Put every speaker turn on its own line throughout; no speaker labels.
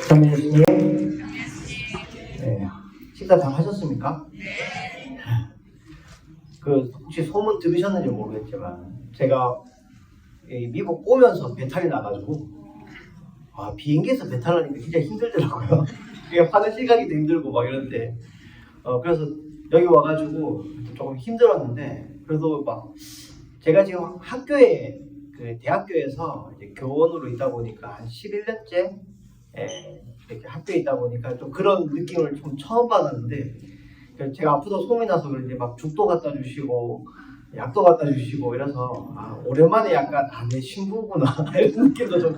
그러면 예수님, 네. 식사 잘 하셨습니까? 혹시 소문 들으셨는지 모르겠지만 제가 미국 오면서 배탈이 나가지고 비행기에서 배탈 나니까 진짜 힘들더라고요. 화장실 가기도 힘들고 막 이런데 그래서 여기 와가지고 조금 힘들었는데 그래도 막 제가 지금 학교에 대학교에서 이제 교원으로 있다 보니까 한 11년째 이렇게 학교에 있다 보니까 좀 그런 느낌을 좀 처음 받았는데 제가 아프다 소문이 나서 그런지 막 죽도 갖다 주시고 약도 갖다 주시고 이래서 오랜만에 약간 내 신부구나 이런 느낌도 좀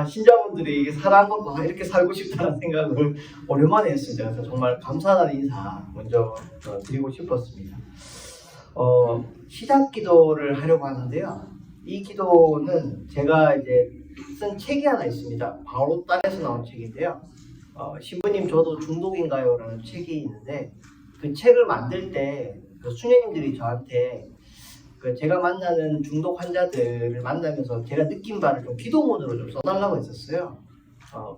신자분들이 이게 살아한 것도 이렇게 살고 싶다는 생각을 오랜만에 했습니다. 그래서 정말 감사하다는 인사 먼저 드리고 싶었습니다. 시작 기도를 하려고 하는데요. 이 기도는 제가 이제 쓴 책이 하나 있습니다. 바로 딸에서 나온 책인데요. 신부님 저도 중독인가요? 라는 책이 있는데 그 책을 만들 때 수녀님들이 저한테 제가 만나는 중독 환자들을 만나면서 제가 느낀 바를 좀 기도문으로 좀 써달라고 했었어요.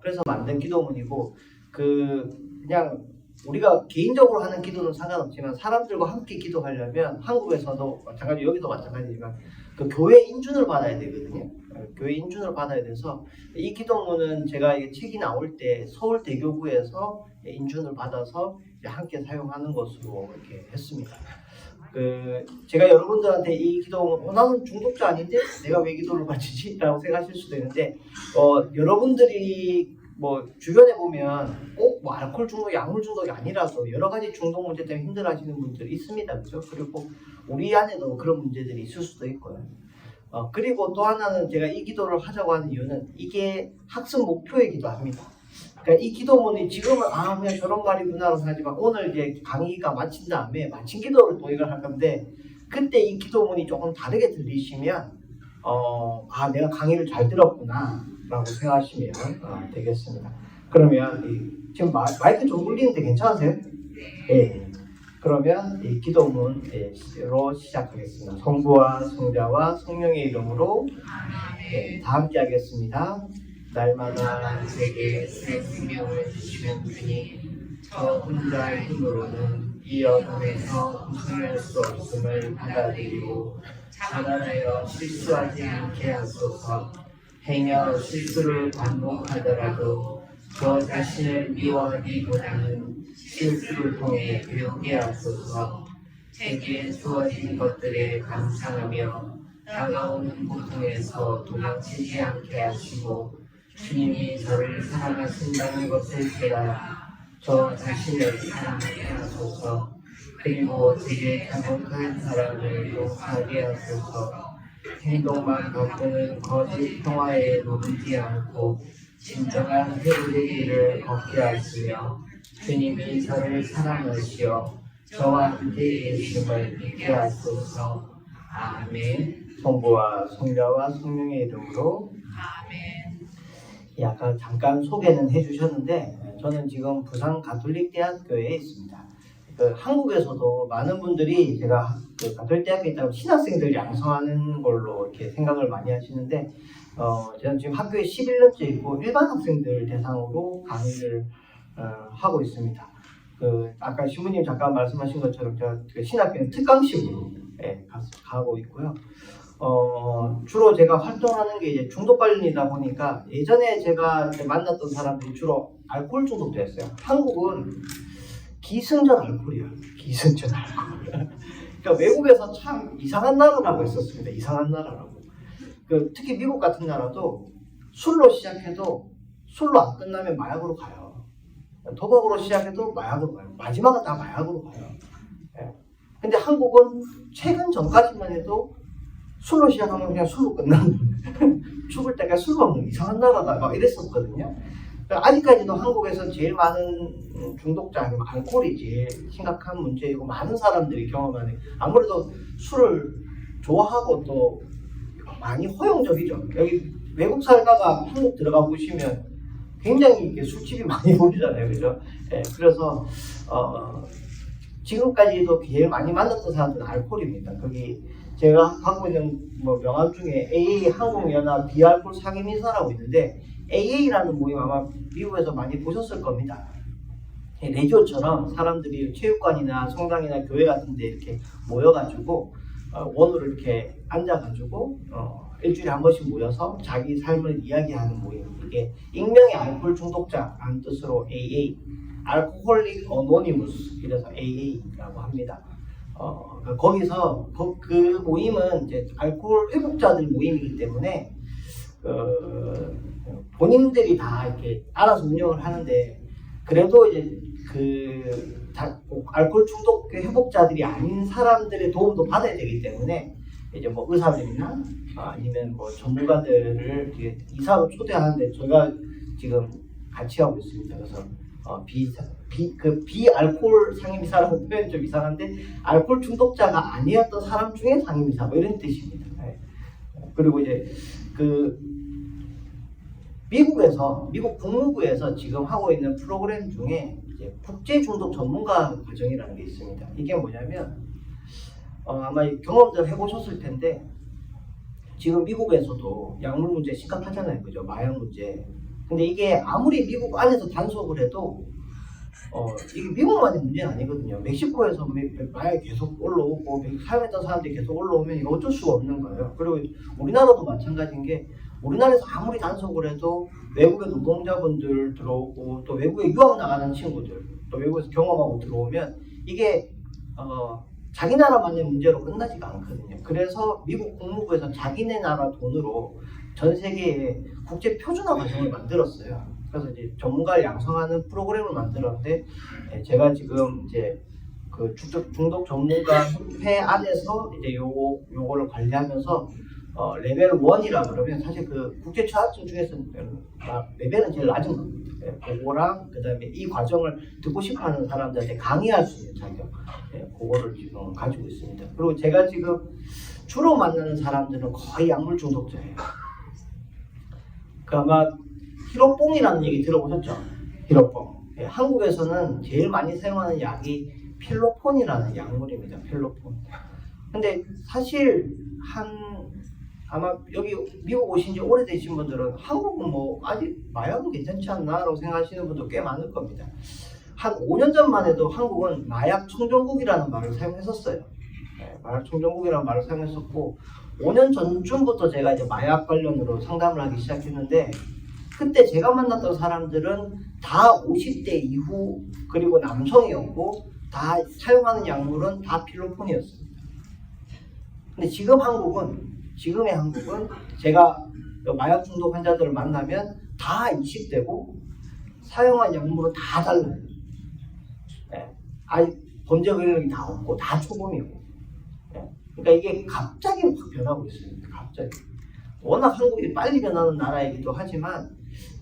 그래서 만든 기도문이고 그냥 우리가 개인적으로 하는 기도는 상관없지만 사람들과 함께 기도하려면 한국에서도 마찬가지 여기도 마찬가지지만 그 교회 인준을 받아야 되거든요. 교회 인준을 받아야 돼서 이 기도문은 제가 이 책이 나올 때 서울대교구에서 인준을 받아서 함께 사용하는 것으로 이렇게 했습니다. 제가 여러분들한테 이 기도문 나는 중독자 아닌데 내가 왜 기도를 바치지? 라고 생각하실 수도 있는데 여러분들이 주변에 보면 꼭 알코올 중독, 약물 중독이 아니라도 여러 가지 중독 문제 때문에 힘들어하시는 분들이 있습니다. 그렇죠? 그리고 우리 안에도 그런 문제들이 있을 수도 있고요. 그리고 또 하나는 제가 이 기도를 하자고 하는 이유는 이게 학습 목표이기도 합니다. 그러니까 이 기도문이 지금은 그냥 저런 말이구나라고 생각하지만 오늘 이제 강의가 마친 다음에 마친 기도를 또 이걸 할 건데 그때 이 기도문이 조금 다르게 들리시면 내가 강의를 잘 들었구나 라고 생각하시면 되겠습니다. 그러면 지금 마이크 좀 울리는데 괜찮으세요? 네. 그러면 이 기도문으로 시작하겠습니다. 성부와 성자와 성령의 이름으로 다 함께 하겠습니다. 날마다 제게 새 생명을 주시는 분이 저 혼자의 힘으로는 이 어둠에서 벗어날 수 없음을 받아들이고 자만하여 실수하지 않게 하소서. 행여 실수를 반복하더라도 저 자신을 미워하기보다는 실수를 통해 배우게 하소서. 제게 주어진 것들에 감사하며 다가오는 고통에서 도망치지 않게 하시고 주님이 저를 사랑하신다는 것을 깨달아 저 자신을 사랑하게 하소서. 그리고 제게 잘못한 사람을 용서하게 하소서. 행동만 바꾸는 거짓 평화에 누르지 않고 진정한 회복의 길을 걷게 하시며 주님이 저를 사랑하시어 저와 함께 계심을 믿게 하소서. 아멘. 성부와 성자와 성령의 이름으로 아멘. 아까 잠깐 소개는 해주셨는데 저는 지금 부산 가톨릭대학교에 있습니다. 한국에서도 많은 분들이 제가 가톨릭 대학교에 있다고 신학생들 양성하는 걸로 이렇게 생각을 많이 하시는데 저는 지금 학교에 11년째 있고 일반 학생들 대상으로 강의를 하고 있습니다. 아까 신부님 잠깐 말씀하신 것처럼 제가 신학교는 특강식으로 가고 있고요. 주로 제가 활동하는 게 이제 중독 관련이다 보니까 예전에 제가 만났던 사람들이 주로 알코올 중독자였어요. 한국은 기승전 알코올이야. 기승전 알코올. 그러니까 외국에서 참 이상한 나라라고 했었습니다. 이상한 나라라고. 특히 미국 같은 나라도 술로 시작해도 술로 안 끝나면 마약으로 가요. 도박으로 시작해도 마약으로 가요. 마지막은 다 마약으로 가요. 근데 한국은 최근 전까지만 해도 술로 시작하면 그냥 술로 끝나는 죽을 때까지 술 먹는 이상한 나라다 막 이랬었거든요. 아직까지도 한국에서 제일 많은 중독자 아니면 알코올이 제일 심각한 문제이고 많은 사람들이 경험하는 아무래도 술을 좋아하고 또 많이 허용적이죠. 여기 외국 살다가 한국 들어가 보시면 굉장히 술집이 많이 보이잖아요, 그죠? 그래서 지금까지도 제일 많이 만났던 사람들은 알코올입니다. 거기 제가 갖고 있는 뭐 명함 중에 AA 한국연합 비알코올 상임이사라고 있는데 AA라는 모임 아마 미국에서 많이 보셨을 겁니다. 레지오처럼 사람들이 체육관이나 성당이나 교회 같은 데 이렇게 모여가지고 원으로 이렇게 앉아가지고 일주일에 한 번씩 모여서 자기 삶을 이야기하는 모임. 이게 익명의 알코올 중독자라는 뜻으로 AA, 알코홀릭 어노니무스, 이래서 AA라고 합니다. 거기서 그 모임은 이제 알코올 회복자들 모임이기 때문에 본인들이 다 이렇게 알아서 운영을 하는데, 그래도 이제 알코올 중독 회복자들이 아닌 사람들의 도움도 받아야 되기 때문에 이제 뭐 의사들이나 아니면 뭐 전문가들을 이사로 초대하는데 저희가 지금 같이 하고 있습니다. 그래서 비알코올 상임이사라고 표현이 좀 이상한데 알코올 중독자가 아니었던 사람 중에 상임이사 뭐 이런 뜻입니다. 네. 그리고 이제 미국 국무부에서 지금 하고 있는 프로그램 중에 이제 국제 중독 전문가 과정이라는 게 있습니다. 이게 뭐냐면 아마 경험들 해보셨을 텐데 지금 미국에서도 약물 문제 심각하잖아요, 그죠? 마약 문제. 근데 이게 아무리 미국 안에서 단속을 해도 이게 미국만의 문제는 아니거든요. 멕시코에서 마약이 계속 올라오고 사용했던 사람들이 계속 올라오면 이거 어쩔 수가 없는 거예요. 그리고 우리나라도 마찬가지인 게 우리나라에서 아무리 단속을 해도 외국의 노동자분들 들어오고 또 외국에 유학 나가는 친구들 또 외국에서 경험하고 들어오면 이게 자기 나라만의 문제로 끝나지가 않거든요. 그래서 미국 국무부에서 자기네 나라 돈으로 전 세계에 국제 표준화 과정을 만들었어요. 그래서 이제 전문가를 양성하는 프로그램을 만들었는데 제가 지금 이제 그 중독 전문가 협회 안에서 이제 요거를 관리하면서 레벨 1이라 그러면 사실 그 국제 자격증 중에서 레벨은 제일 낮은 겁니다. 그거랑 그다음에 이 과정을 듣고 싶어하는 사람들한테 강의할 수 있는 자격, 그거를 지금 가지고 있습니다. 그리고 제가 지금 주로 만나는 사람들은 거의 약물 중독자예요. 아마 히로뽕이라는 얘기 들어보셨죠? 히로뽕. 한국에서는 제일 많이 사용하는 약이 필로폰이라는 약물입니다. 필로폰. 근데 사실 아마 여기 미국 오신 지 오래되신 분들은 한국은 뭐 아직 마약은 괜찮지 않나라고 생각하시는 분도 꽤 많을 겁니다. 한 5년 전만 해도 한국은 마약 청정국이라는 말을 사용했었어요. 마약 청정국이라는 말을 사용했었고 5년 전쯤부터 제가 이제 마약 관련으로 상담을 하기 시작했는데 그때 제가 만났던 사람들은 다 50대 이후 그리고 남성이었고 다 사용하는 약물은 다 필로폰이었습니다. 근데 지금의 한국은 제가 마약 중독 환자들을 만나면 다 20대고 사용한 약물은 다 달라요. 아직 범죄 근력이 다 없고 다 초범이고. 그러니까 이게 갑자기 확 변하고 있습니다. 갑자기. 워낙 한국이 빨리 변하는 나라이기도 하지만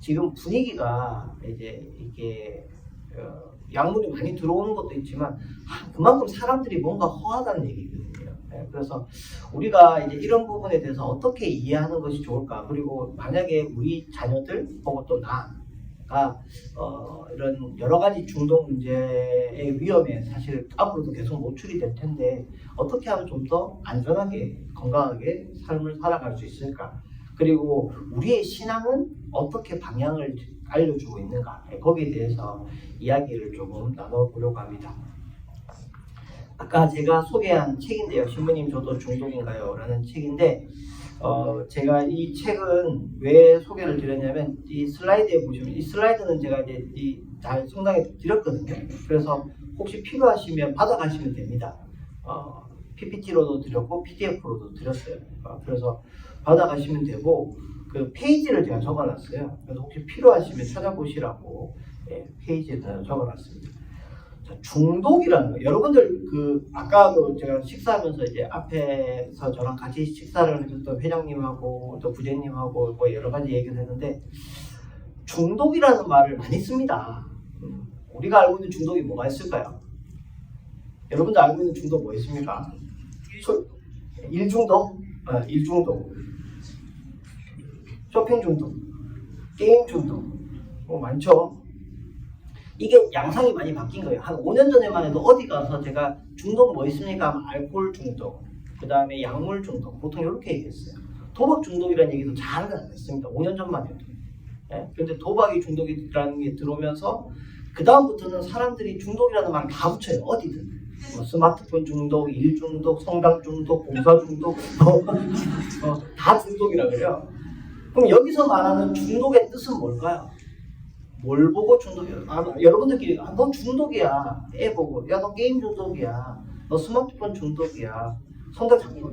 지금 분위기가 이제 이게 약물이 많이 들어오는 것도 있지만 그만큼 사람들이 뭔가 허하다는 얘기거든요. 그래서 우리가 이제 이런 부분에 대해서 어떻게 이해하는 것이 좋을까? 그리고 만약에 우리 자녀들 혹은 또 나가 이런 여러 가지 중독 문제의 위험에 사실 앞으로도 계속 노출이 될 텐데 어떻게 하면 좀 더 안전하게 건강하게 삶을 살아갈 수 있을까? 그리고 우리의 신앙은 어떻게 방향을 알려주고 있는가? 거기에 대해서 이야기를 조금 나눠보려고 합니다. 아까 제가 소개한 책인데요. 신부님 저도 중독인가요? 라는 책인데 제가 이 책은 왜 소개를 드렸냐면 이 슬라이드에 보시면 이 슬라이드는 제가 이제 잘 성당에 드렸거든요. 그래서 혹시 필요하시면 받아가시면 됩니다. PPT로도 드렸고 PDF로도 드렸어요. 그래서 받아가시면 되고 그 페이지를 제가 적어놨어요. 그래서 혹시 필요하시면 찾아보시라고 페이지에다 적어놨습니다. 자, 중독이라는 거. 여러분들 아까도 제가 식사하면서 이제 앞에서 저랑 같이 식사를 해줬던 회장님하고 또 부장님하고 뭐 여러 가지 얘기를 했는데 중독이라는 말을 많이 씁니다. 우리가 알고 있는 중독이 뭐가 있을까요? 여러분들 알고 있는 중독 뭐 있습니까? 일중독? 일중독. 쇼핑 중독, 게임 중독, 뭐 많죠. 이게 양상이 많이 바뀐 거예요. 한 5년 전에만 해도 어디 가서 제가 중독 뭐 있습니까? 하면 알코올 중독, 그 다음에 약물 중독, 보통 이렇게 얘기했어요. 도박 중독이라는 얘기도 잘 안 했습니다. 5년 전만 해도. 예? 근데 도박이 중독이라는 게 들어오면서 그 다음부터는 사람들이 중독이라는 말을 다 붙여요. 어디든. 뭐 스마트폰 중독, 일 중독, 성당 중독, 봉사 중독, 다 중독이라 그래요. 그럼 여기서 말하는 중독의 뜻은 뭘까요? 뭘 보고 중독이야? 여러분들끼리 너 중독이야. 애 보고. 야, 너 게임 중독이야. 너 스마트폰 중독이야.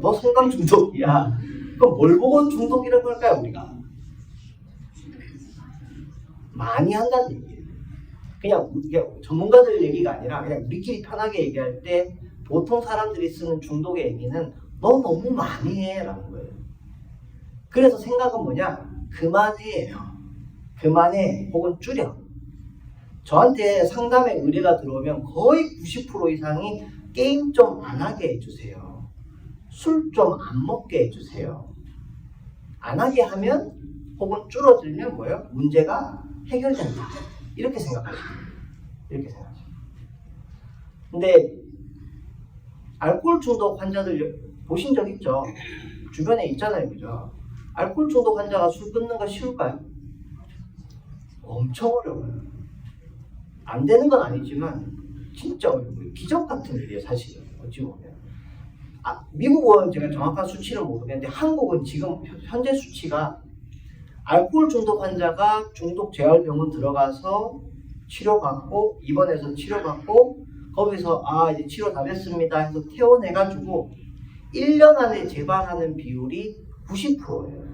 너 성당 중독이야. 그럼 뭘 보고 중독이라고 할까요, 우리가? 많이 한다는 얘기예요. 그냥 전문가들 얘기가 아니라 그냥 우리끼리 편하게 얘기할 때 보통 사람들이 쓰는 중독의 얘기는 너 너무 많이 해 라는 거예요. 그래서 생각은 뭐냐? 그만해요. 그만해 혹은 줄여. 저한테 상담에 의뢰가 들어오면 거의 90% 이상이 게임 좀 안 하게 해주세요. 술 좀 안 먹게 해주세요. 안 하게 하면 혹은 줄어들면 뭐예요? 문제가 해결된다. 이렇게 생각하시면 이렇게 생각하시면. 근데 알코올 중독 환자들 보신 적 있죠? 주변에 있잖아요, 그죠? 알코올 중독 환자가 술 끊는 거 쉬울까요? 엄청 어려워요. 안 되는 건 아니지만 진짜 어려워요. 기적 같은 일이에요, 사실은. 어찌 보면. 미국은 제가 정확한 수치를 모르겠는데 한국은 지금 현재 수치가 알코올 중독 환자가 중독 재활병원 들어가서 치료받고 입원해서 치료받고 거기서 이제 치료 다 됐습니다 해서 퇴원해가지고 1년 안에 재발하는 비율이 90%예요.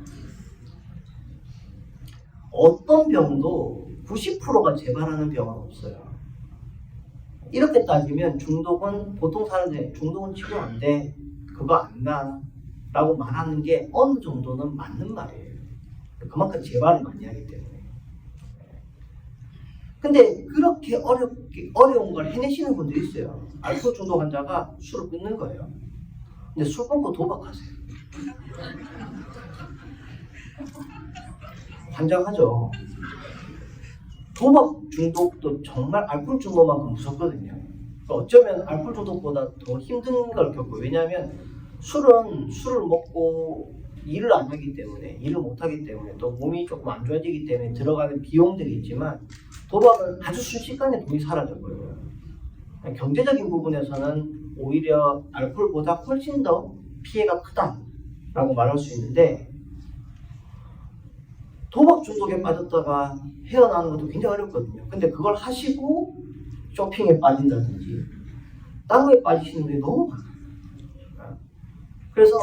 어떤 병도 90%가 재발하는 병은 없어요. 이렇게 따지면 중독은 보통 사람들이 중독은 치료 안 돼. 그거 안 나. 라고 말하는 게 어느 정도는 맞는 말이에요. 그만큼 재발을 많이 하기 때문에. 근데 그렇게 어려운 걸 해내시는 분들이 있어요. 알코올 중독 환자가 술을 끊는 거예요. 근데 술 끊고 도박하세요. 환장하죠. 도박 중독도 정말 알코올 중독만큼 무섭거든요. 그러니까 어쩌면 알코올 중독보다 더 힘든 걸 겪고, 왜냐하면 술을 먹고 일을 안 하기 때문에, 일을 못 하기 때문에, 또 몸이 조금 안 좋아지기 때문에 들어가는 비용들이 있지만 도박은 아주 순식간에 돈이 사라져버려요. 경제적인 부분에서는 오히려 알코올보다 훨씬 더 피해가 크다라고 말할 수 있는데, 도박 중독에 빠졌다가 헤어나는 것도 굉장히 어렵거든요. 근데 그걸 하시고 쇼핑에 빠진다든지 딴 거에 빠지시는 분이 너무 많아요. 그래서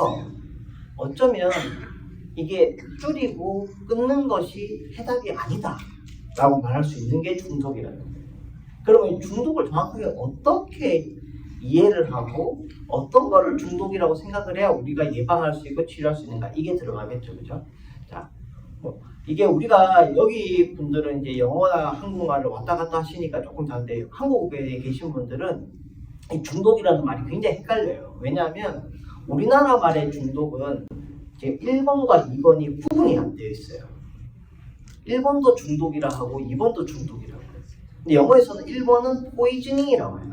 어쩌면 이게 줄이고 끊는 것이 해답이 아니다 라고 말할 수 있는 게 중독이라는 거예요. 그러면 중독을 정확하게 어떻게 이해를 하고 어떤 거를 중독이라고 생각을 해야 우리가 예방할 수 있고 치료할 수 있는가, 이게 들어가겠죠, 그죠? 자, 이게 우리가 여기 분들은 이제 영어나 한국말을 왔다 갔다 하시니까 조금 다른데, 한국에 계신 분들은 이 중독이라는 말이 굉장히 헷갈려요. 왜냐하면 우리나라 말의 중독은 이제 1번과 2번이 구분이 안 되어 있어요. 1번도 중독이라 하고 2번도 중독이라고 해요. 근데 영어에서는 1번은 poisoning이라고 해요.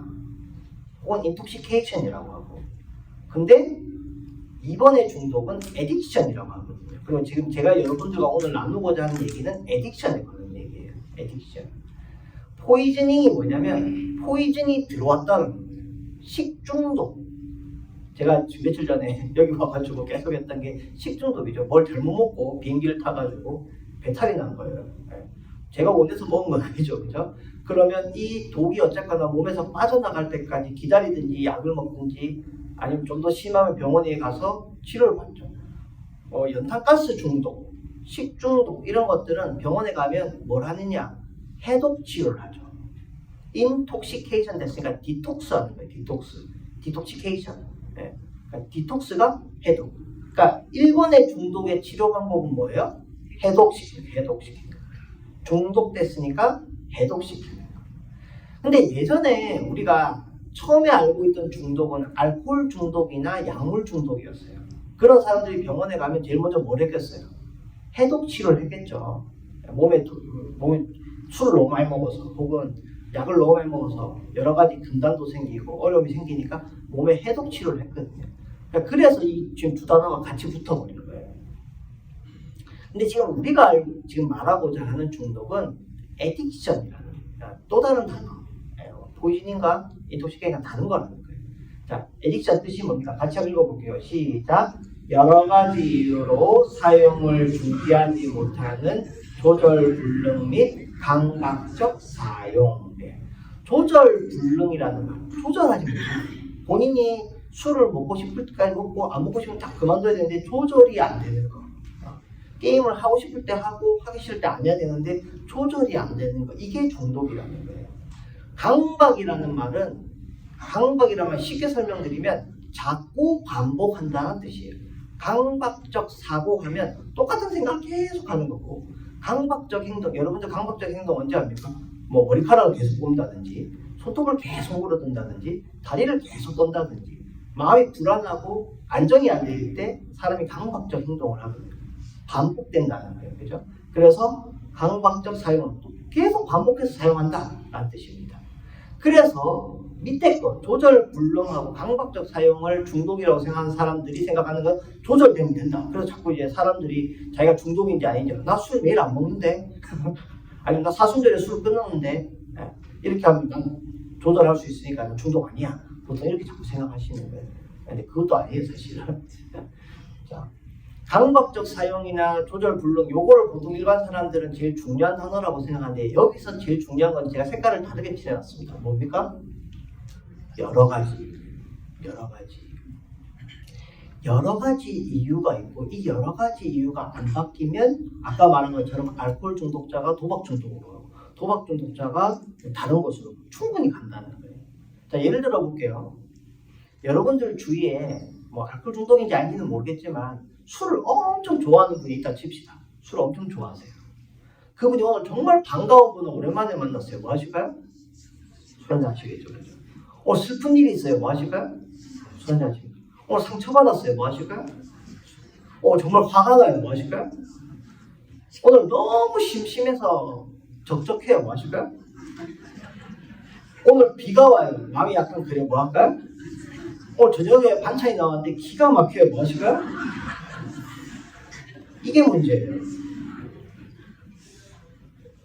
혹은 intoxication이라고 하고. 근데 2번의 중독은 addiction이라고 하거든요. 그리고 지금 제가 여러분들과 오늘 나누고자 하는 얘기는 addiction에 관한 얘기예요. addiction. poisoning이 뭐냐면 포이즌이 들어왔다는 거예요. 식중독. 제가 며칠 전에 여기 와가지고 계속 했던 게 식중독이죠. 뭘 잘못 먹고 비행기를 타가지고 배탈이 난 거예요. 제가 원해서 먹은 건 아니죠, 그죠? 그러면 이 독이 어쨌거나 몸에서 빠져나갈 때까지 기다리든지 약을 먹든지 아니면 좀 더 심하면 병원에 가서 치료를 받죠. 연탄가스 중독, 식중독 이런 것들은 병원에 가면 뭘 하느냐? 해독 치료를 하죠. 인톡시케이션 됐으니까 디톡스 하는 거예요. 디톡시케이션. 네. 그러니까 디톡스가 해독. 그러니까 1번의 중독의 치료 방법은 뭐예요? 해독시키는 거. 중독됐으니까 해독시키는 거. 근데 예전에 우리가 처음에 알고 있던 중독은 알코올 중독이나 약물 중독이었어요. 그런 사람들이 병원에 가면 제일 먼저 뭘 했겠어요? 해독 치료를 했겠죠. 몸에 술을 너무 많이 먹어서 혹은 약을 너무 많이 먹어서 여러 가지 금단도 생기고 어려움이 생기니까 몸에 해독 치료를 했거든요. 그러니까 그래서 이 지금 두 단어가 같이 붙어버린 거예요. 근데 지금 우리가 지금 말하고자 하는 중독은 에딕션이라는 또 다른 단어. 포이즌인가 인톡시케이션과 다른 거라는 거예요. 자, 에딕션 뜻이 뭡니까? 같이 한번 읽어볼게요. 시작. 여러 가지 이유로 사용을 중지하지 못하는 조절불능 및 강박적 사용. 조절불능이라는 말, 조절하지 못하는 본인이 술을 먹고 싶을 때까지 먹고 안 먹고 싶으면 딱 그만둬야 되는데 조절이 안 되는 거. 게임을 하고 싶을 때 하고 하기 싫을 때 안 해야 되는데 조절이 안 되는 거. 이게 중독이라는 거예요. 강박이라는 말은 쉽게 설명드리면 자꾸 반복한다는 뜻이에요. 강박적 사고하면 똑같은 생각을 계속 하는 거고 강박적 행동, 여러분들 강박적 행동 언제 합니까? 뭐 머리카락을 계속 뽑는다든지 손톱을 계속 물어든다든지 다리를 계속 떤다든지 마음이 불안하고 안정이 안 될 때 사람이 강박적 행동을 하거든요. 반복된다는 거예요. 그죠? 그래서 강박적 사용은 계속 반복해서 사용한다라는 뜻입니다. 그래서 밑에 거 조절불능하고 강박적 사용을 중독이라고 생각하는 사람들이 생각하는 건 조절되면 된다. 그래서 자꾸 이제 사람들이 자기가 중독인지 아닌지 나 술 매일 안 먹는데 아니면 나 사순절에 술 끊었는데 이렇게 하면 난 조절할 수 있으니까 중독 아니야. 보통 이렇게 자꾸 생각하시는 거예요. 근데 그것도 아니에요 사실은. 자, 강박적 사용이나 조절불능 요거를 보통 일반 사람들은 제일 중요한 단어라고 생각하는데 여기서 제일 중요한 건 제가 색깔을 다르게 칠해놨습니다. 뭡니까? 여러 가지 이유가 있고 이 여러 가지 이유가 안 바뀌면 아까 말한 것처럼 알코올 중독자가 도박 중독으로 가고 도박 중독자가 다른 곳으로 충분히 간다는 거예요. 자, 예를 들어 볼게요. 여러분들 주위에 뭐 알코올 중독인지 아닌지는 모르겠지만 술을 엄청 좋아하는 분이 있다 칩시다. 술을 엄청 좋아하세요. 그분이 오늘 정말 반가운 분을 오랜만에 만났어요. 뭐 하실까요? 술 한잔 하시겠죠. 그죠? 슬픈 일이 있어요. 뭐 하실까요? 술 한잔 하시겠죠. 상처받았어요. 뭐 하실까요? 정말 화가 나요. 뭐 하실까요? 오늘 너무 심심해서 적적해요. 뭐 하실까요? 오늘 비가 와요. 마음이 약간 그래. 뭐 할까요? 저녁에 반찬이 나왔는데 기가 막혀요. 뭐 하실까요? 이게 문제예요.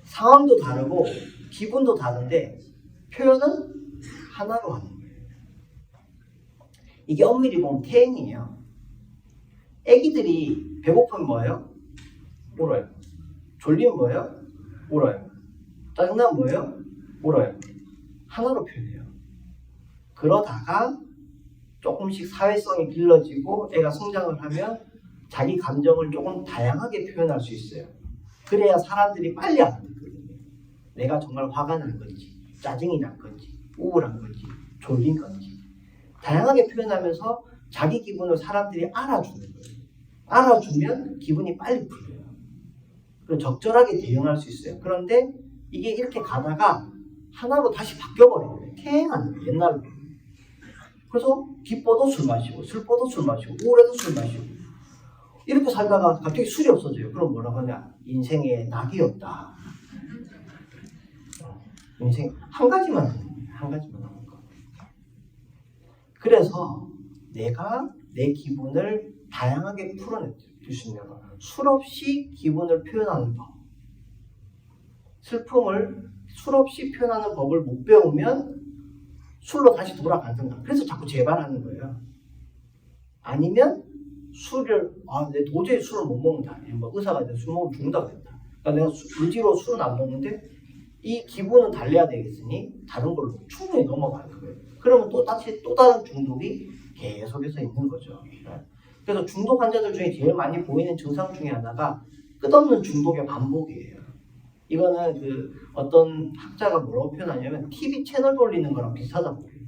상황도 다르고 기분도 다른데 표현은 하나로 하는 거예요. 이게 엄밀히 보면 태행이에요. 애기들이 배고프면 뭐예요? 울어요. 졸리면 뭐예요? 울어요. 짜증나면 뭐예요? 울어요. 하나로 표현해요. 그러다가 조금씩 사회성이 길러지고 애가 성장을 하면 자기 감정을 조금 다양하게 표현할 수 있어요. 그래야 사람들이 빨리 알아듣거든요. 내가 정말 화가 난 건지, 짜증이 난 건지, 우울한 건지, 졸린 건지. 다양하게 표현하면서 자기 기분을 사람들이 알아주는 거예요. 알아주면 기분이 빨리 풀려요. 그리고 적절하게 대응할 수 있어요. 그런데 이게 이렇게 가다가 하나로 다시 바뀌어버려요. 태행하는 거예요. 옛날로. 그래서 기뻐도 술 마시고, 슬퍼도 술 마시고, 우울해도 술 마시고. 이렇게 살다가 갑자기 술이 없어져요. 그럼 뭐라고 하냐? 인생에 낙이 없다. 인생 한 가지만 하는 거예요. 한 가지만 하는 거. 그래서 내가 내 기분을 다양하게 풀어낼 수 있는 거. 술 없이 기분을 표현하는 법. 슬픔을 술 없이 표현하는 법을 못 배우면 술로 다시 돌아가든가. 그래서 자꾸 재발하는 거예요. 아니면 술을 내 도저히 술을 못 먹는다. 뭐 의사가 술 먹으면 죽는다 그랬다. 그러니까 내가 의지로 술은 안 먹는데 이 기분은 달래야 되겠으니 다른 걸로 충분히 넘어가는 거예요. 그러면 또 다른 중독이 계속해서 있는 거죠. 그래서 중독 환자들 중에 제일 많이 보이는 증상 중에 하나가 끝없는 중독의 반복이에요. 이거는 어떤 학자가 뭐라고 표현하냐면 TV 채널 돌리는 거랑 비슷하다고 해요.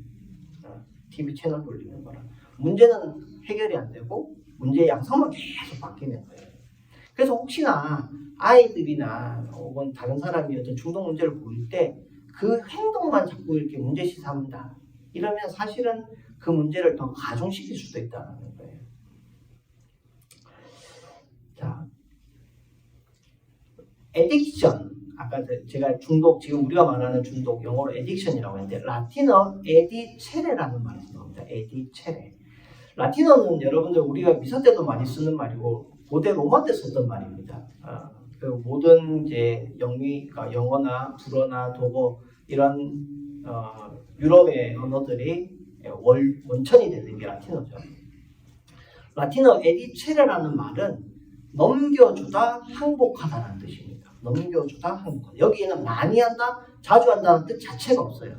TV 채널 돌리는 거랑. 문제는 해결이 안 되고 문제의 양상만 계속 바뀌는 거예요. 그래서 혹시나 아이들이나 혹은 다른 사람이 어떤 중독 문제를 보일 때 그 행동만 자꾸 이렇게 문제시 삼는다. 이러면 사실은 그 문제를 더 가중시킬 수도 있다는 거예요. 자, 에딕션. 아까 제가 중독, 지금 우리가 말하는 중독, 영어로 에딕션이라고 했는데 라틴어 에디체레라는 말이 나옵니다. 에디체레. 라틴어는 여러분들 우리가 미사 때도 많이 쓰는 말이고 고대 로마 때 썼던 말입니다. 그 모든 이제 그러니까 영어나 불어나 독어 이런 유럽의 언어들이 원천이 되는 게 라틴어죠. 라틴어 에디체레라는 말은 넘겨주다 항복하다라는 뜻입니다. 넘겨주다 항복하다. 여기에는 많이 한다, 자주 한다는 뜻 자체가 없어요.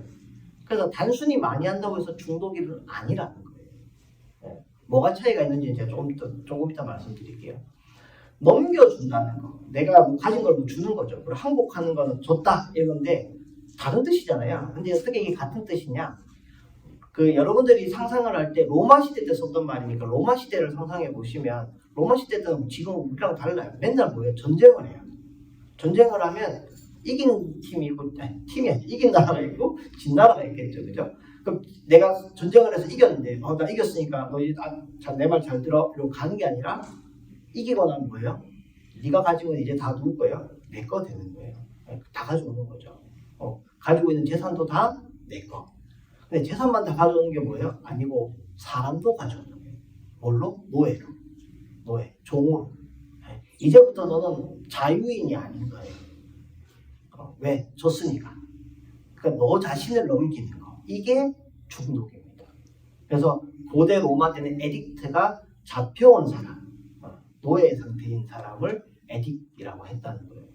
그래서 단순히 많이 한다고 해서 중독이 아니라는 거예요. 뭐가 차이가 있는지 이제 조금 이따 말씀드릴게요. 넘겨준다는 거, 내가 뭐 가진 걸 뭐 주는 거죠. 그리고 항복하는 거는 줬다 이건데 다른 뜻이잖아요. 근데 어떻게 이게 같은 뜻이냐? 그 여러분들이 상상을 할 때 로마 시대 때 썼던 말이니까 로마 시대를 상상해 보시면 로마 시대 때는 지금 우리랑 달라요. 맨날 뭐예요? 전쟁을 해요. 전쟁을 하면 이긴 팀이 있고 팀이 아니죠. 이긴 나라가 있고 진 나라가 있겠죠, 그죠? 그럼 내가 전쟁을 해서 이겼는데 나 이겼으니까 너 내 말 잘 들어 이러고 가는 게 아니라 이기고 나면 뭐예요? 네가 가지고 있는 이제 다 누구 거예요? 내 거 되는 거예요. 다 가져오는 거죠. 가지고 있는 재산도 다 내 거. 근데 재산만 다 가져오는 게 뭐예요? 아니고 사람도 가져오는 거예요. 뭘로? 노예로. 노예, 종으로. 이제부터 너는 자유인이 아닌 거예요. 왜? 줬으니까. 그러니까 너 자신을 넘기는 거. 이게 중독입니다. 그래서 고대 로마 때는 에딕트가 잡혀온 사람, 노예 상태인 사람을 에딕이라고 했다는 거예요.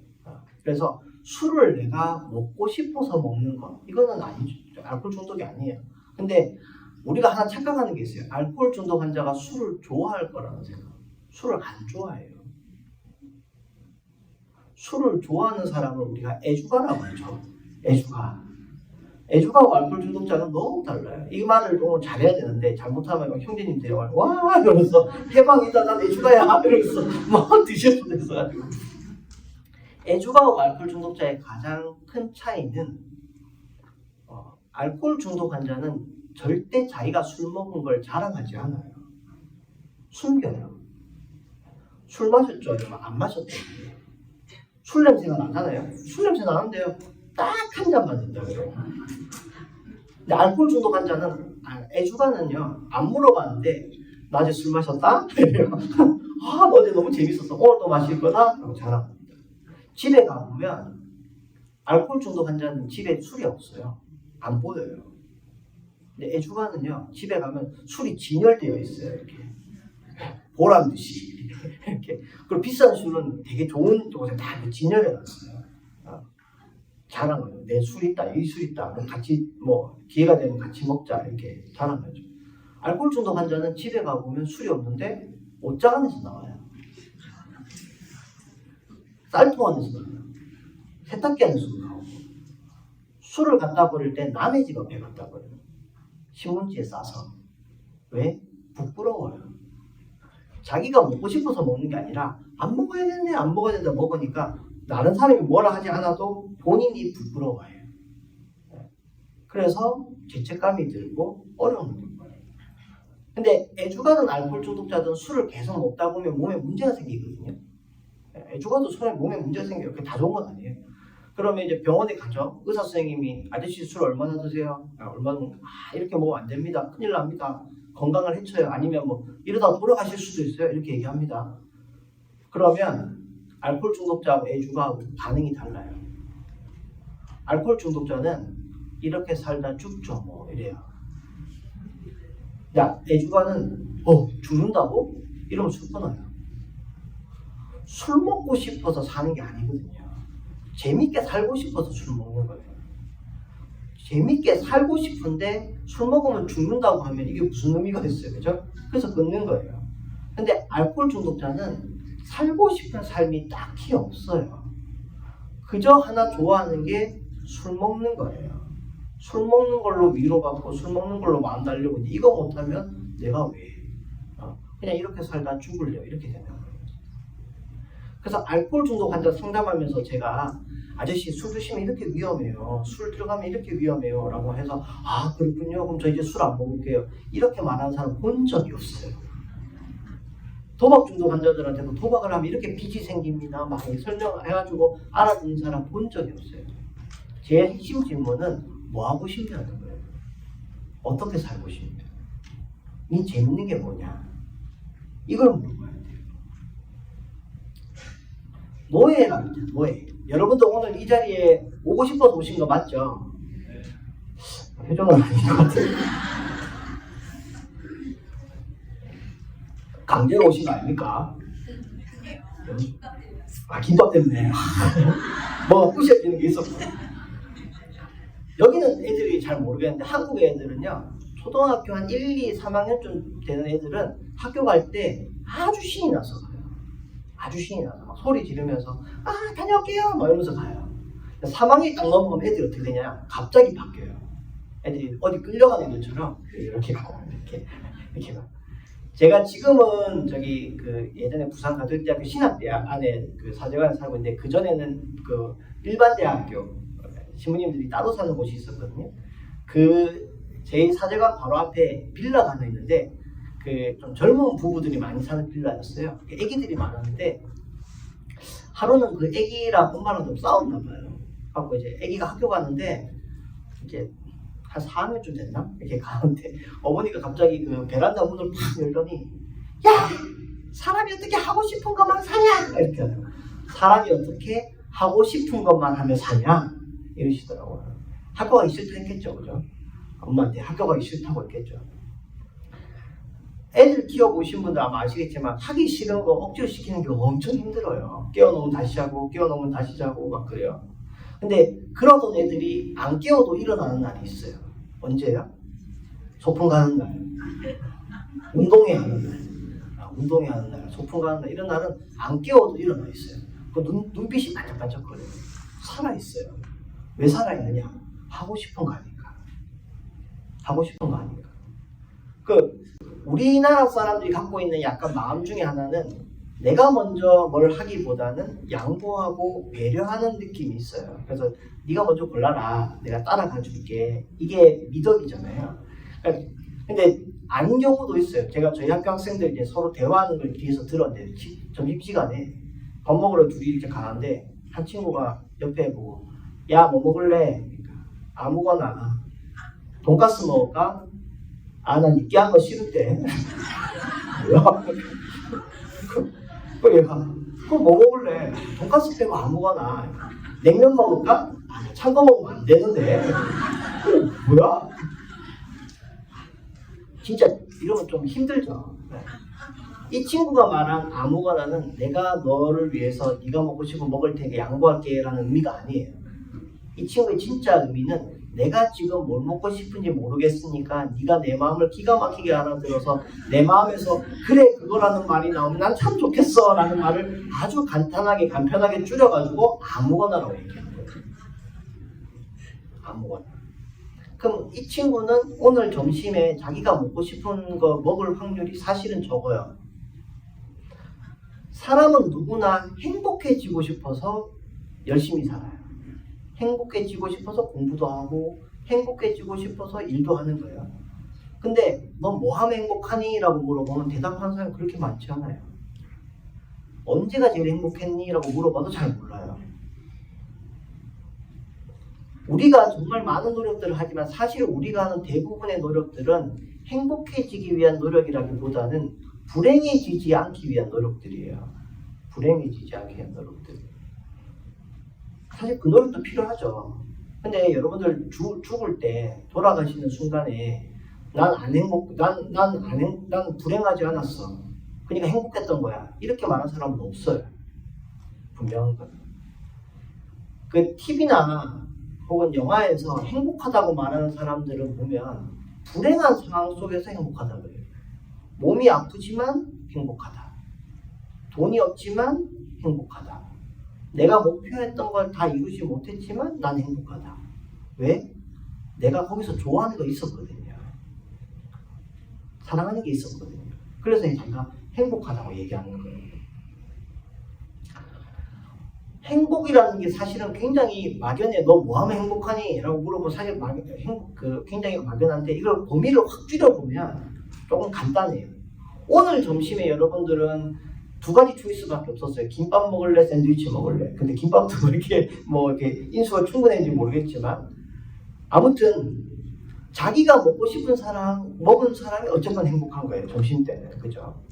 그래서 술을 내가 먹고 싶어서 먹는 것, 이거는 아니죠. 알코올 중독이 아니에요. 근데 우리가 하나 착각하는 게 있어요. 알코올 중독 환자가 술을 좋아할 거라는 생각. 술을 안 좋아해요. 술을 좋아하는 사람을 우리가 애주가라고 하죠. 애주가. 애주가와 알코올 중독자는 너무 달라요. 이 말을 오늘 잘해야 되는데 잘못하면 형제님들이 와 이러면서 해방이다 난 애주가야 이러면서 막 드실 수 있어가지고. 애주가와 알코올 중독자의 가장 큰 차이는 알코올 중독 환자는 절대 자기가 술 먹은 걸 자랑하지 않아요. 숨겨요. 술 마셨죠? 이러면 안 마셨대요. 술 냄새가 나잖아요. 술 냄새 나는데요. 딱 한 잔만 든다고요. 근데 알코올 중독 환자는 애주가는요 안 물어봤는데 낮에 술 마셨다? 이래요. 어제 너무 재밌었어. 오늘도 마실 거다? 라고 자랑합니다. 집에 가보면 알코올 중독 환자는 집에 술이 없어요. 안 보여요. 근데 애주가는요 집에 가면 술이 진열되어 있어요. 이렇게 보란 듯이 이렇게. 그리고 비싼 술은 되게 좋은 곳에 다 진열해놨어요. 자랑을 내 술 있다, 이 술 있다, 같이 뭐 기회가 되면 같이 먹자 이렇게 자랑하죠. 알코올 중독 환자는 집에 가보면 술이 없는데 옷장 안에서 나와요. 쌀통 안에서 나와요. 세탁기 안에서 나오고. 술을 갖다 버릴 때 남의 집 앞에 갖다 버려요. 신문지에 싸서. 왜? 부끄러워요. 자기가 먹고 싶어서 먹는 게 아니라 안 먹어야 되는데 안 먹어야 된다 먹으니까 다른 사람이 뭐라 하지 않아도 본인이 부끄러워해요. 그래서 죄책감이 들고 어려운 거예요. 근데 애주가든 알코올 중독자든 술을 계속 먹다 보면 몸에 문제가 생기거든요. 애주가도 술에 몸에 문제가 생겨요. 그게 다 좋은 건 아니에요. 그러면 이제 병원에 가죠. 의사 선생님이 아저씨 술 얼마나 드세요? 얼마나 이렇게 먹으면 안 됩니다. 큰일 납니다. 건강을 해쳐요. 아니면 뭐 이러다 돌아가실 수도 있어요. 이렇게 얘기합니다. 그러면 알코올 중독자하고 애주가하고 반응이 달라요. 알코올 중독자는 이렇게 살다 죽죠. 뭐 이래요. 야, 애주가는 죽는다고? 이러면 술 끊어요. 술 먹고 싶어서 사는 게 아니거든요. 재밌게 살고 싶어서 술 먹는 거예요. 재밌게 살고 싶은데 술 먹으면 죽는다고 하면 이게 무슨 의미가 있어요, 그죠? 그래서 끊는 거예요. 근데 알코올 중독자는 살고 싶은 삶이 딱히 없어요. 그저 하나 좋아하는 게 술 먹는 거예요. 술 먹는 걸로 위로받고 술 먹는 걸로 마음 달려고 이거 못하면 내가 왜 그냥 이렇게 살다 죽을래요. 이렇게 되는 거예요. 그래서 알코올 중독 환자 상담하면서 제가 아저씨 술 드시면 이렇게 위험해요. 술 들어가면 이렇게 위험해요. 라고 해서 그렇군요. 그럼 저 이제 술 안 먹을게요. 이렇게 말하는 사람 본 적이 없어요. 도박 중독 환자들한테도 도박을 하면 이렇게 빚이 생깁니다. 막 설명해가지고 알아듣는 사람 본 적이 없어요. 제 핵심 질문은 뭐 하고 싶냐는 거예요. 어떻게 살고 싶냐. 니 재밌는 게 뭐냐. 이걸 물어봐야 돼요. 노예가 있죠. 노예. 여러분도 오늘 이 자리에 오고 싶어서 오신 거 맞죠? 표정은 아닌 것 같아요. 강제로 오신 거 아닙니까? 아, 김밥 때문에. 뭐 부셔지는 게 있었고. 여기는 애들이 잘 모르겠는데 한국 애들은요. 초등학교 한 1, 2, 3학년쯤 되는 애들은 학교 갈 때 아주 신이 나서 가요. 아주 신이 나서 막 소리 지르면서 아 다녀올게요 막 이러면서 가요. 3학년이 딱 넘어가면 애들이 어떻게 되냐 갑자기 바뀌어요. 애들이 어디 끌려가는 애들처럼 이렇게 가고 이렇게 가. 제가 지금은 저기 그 예전에 부산 가톨릭대학교 신학대학 안에 그 사제관에 살고 있는데 그 전에는 그 일반 대학교 신부님들이 따로 사는 곳이 있었거든요. 그 제 사제관 바로 앞에 빌라가 하나 있는데 그 좀 젊은 부부들이 많이 사는 빌라였어요. 애기들이 많았는데 하루는 그 애기랑 엄마랑 좀 싸웠나 봐요. 하고 이제 애기가 학교 가는데 이제 한 4학년쯤 됐나? 이렇게 가는데 어머니가 갑자기 그 베란다 문을 팍 열더니 야! 사람이 어떻게 하고 싶은 것만 사냐? 이렇게 하더라고요. 사람이 어떻게 하고 싶은 것만 하며 사냐? 이러시더라고요. 학교 가기 싫다 했겠죠. 그죠? 엄마한테 학교 가기 싫다고 했겠죠. 애들 키워보신 분들 아마 아시겠지만 하기 싫은 거 억지로 시키는 게 엄청 힘들어요. 깨워놓으면 다시 자고 깨워놓으면 다시 자고 막 그래요. 근데 그러던 애들이 안 깨워도 일어나는 날이 있어요. 언제요? 소풍 가는 날. 운동회 하는 날. 운동회 하는 날. 소풍 가는 날. 이런 날은 안 깨워도 일어나 있어요. 그 눈빛이 반짝반짝거려요. 살아있어요. 왜 살아있느냐? 하고 싶은 거 아니까. 하고 싶은 거 아니까. 우리나라 사람들이 갖고 있는 약간 마음 중에 하나는 내가 먼저 뭘 하기보다는 양보하고 배려하는 느낌이 있어요. 그래서 네가 먼저 골라라. 내가 따라가 줄게. 이게 미덕이잖아요. 근데 아닌 경우도 있어요. 제가 저희 학교 학생들 이제 서로 대화하는 걸 뒤에서 들었는데 점심시간에 밥 먹으러 둘이 이렇게 가는데 한 친구가 옆에 보고 야 뭐 먹을래? 그러니까 아무거나 돈가스 먹을까? 아, 난 느끼한 거 싫은데. 뭐야? 얘가 그럼 뭐 먹을래? 돈가스 빼고 아무거나. 냉면 먹을까? 아니, 찬 거 먹으면 안 되는데. 뭐야? 진짜 이러면 좀 힘들죠. 이 친구가 말한 아무거나는 내가 너를 위해서 네가 먹고 싶으면 먹을 테니까 양보할게 라는 의미가 아니에요. 이 친구의 진짜 의미는 내가 지금 뭘 먹고 싶은지 모르겠으니까 네가 내 마음을 기가 막히게 알아들어서 내 마음에서 그래 그거라는 말이 나오면 난 참 좋겠어 라는 말을 아주 간단하게 간편하게 줄여가지고 아무거나라고 얘기하는 거예요. 아무거나. 그럼 이 친구는 오늘 점심에 자기가 먹고 싶은 거 먹을 확률이 사실은 적어요. 사람은 누구나 행복해지고 싶어서 열심히 살아요. 행복해지고 싶어서 공부도 하고 행복해지고 싶어서 일도 하는 거예요. 근데 너 뭐 하면 행복하니? 라고 물어보면 대답하는 사람이 그렇게 많지 않아요. 언제가 제일 행복했니? 라고 물어봐도 잘 몰라요. 우리가 정말 많은 노력들을 하지만 사실 우리가 하는 대부분의 노력들은 행복해지기 위한 노력이라기보다는 불행해지지 않기 위한 노력들이에요. 불행해지지 않기 위한 노력들. 사실 그 노력도 필요하죠. 근데 여러분들 죽을 때 돌아가시는 순간에 난 불행하지 않았어. 그러니까 행복했던 거야. 이렇게 말하는 사람은 없어요. 분명한 건. 그 TV나 혹은 영화에서 행복하다고 말하는 사람들을 보면 불행한 상황 속에서 행복하다고 해요. 몸이 아프지만 행복하다. 돈이 없지만 행복하다. 내가 목표했던 걸 다 이루지 못했지만 난 행복하다. 왜? 내가 거기서 좋아하는 거 있었거든요. 사랑하는 게 있었거든요. 그래서 제가 행복하다고 얘기하는 거예요. 행복이라는 게 사실은 굉장히 막연해. 너 뭐 하면 행복하니? 라고 물어보면 사실 굉장히 막연한데 이걸 범위를 확 줄여보면 조금 간단해요. 오늘 점심에 여러분들은 두 가지 초이스밖에 없었어요. 김밥 먹을래, 샌드위치 먹을래. 근데 김밥도 이렇게 이렇게 인수가 충분했는지 모르겠지만 아무튼 자기가 먹고 싶은 먹은 사람이 어쨌건 행복한 거예요. 점심 때는. 그죠?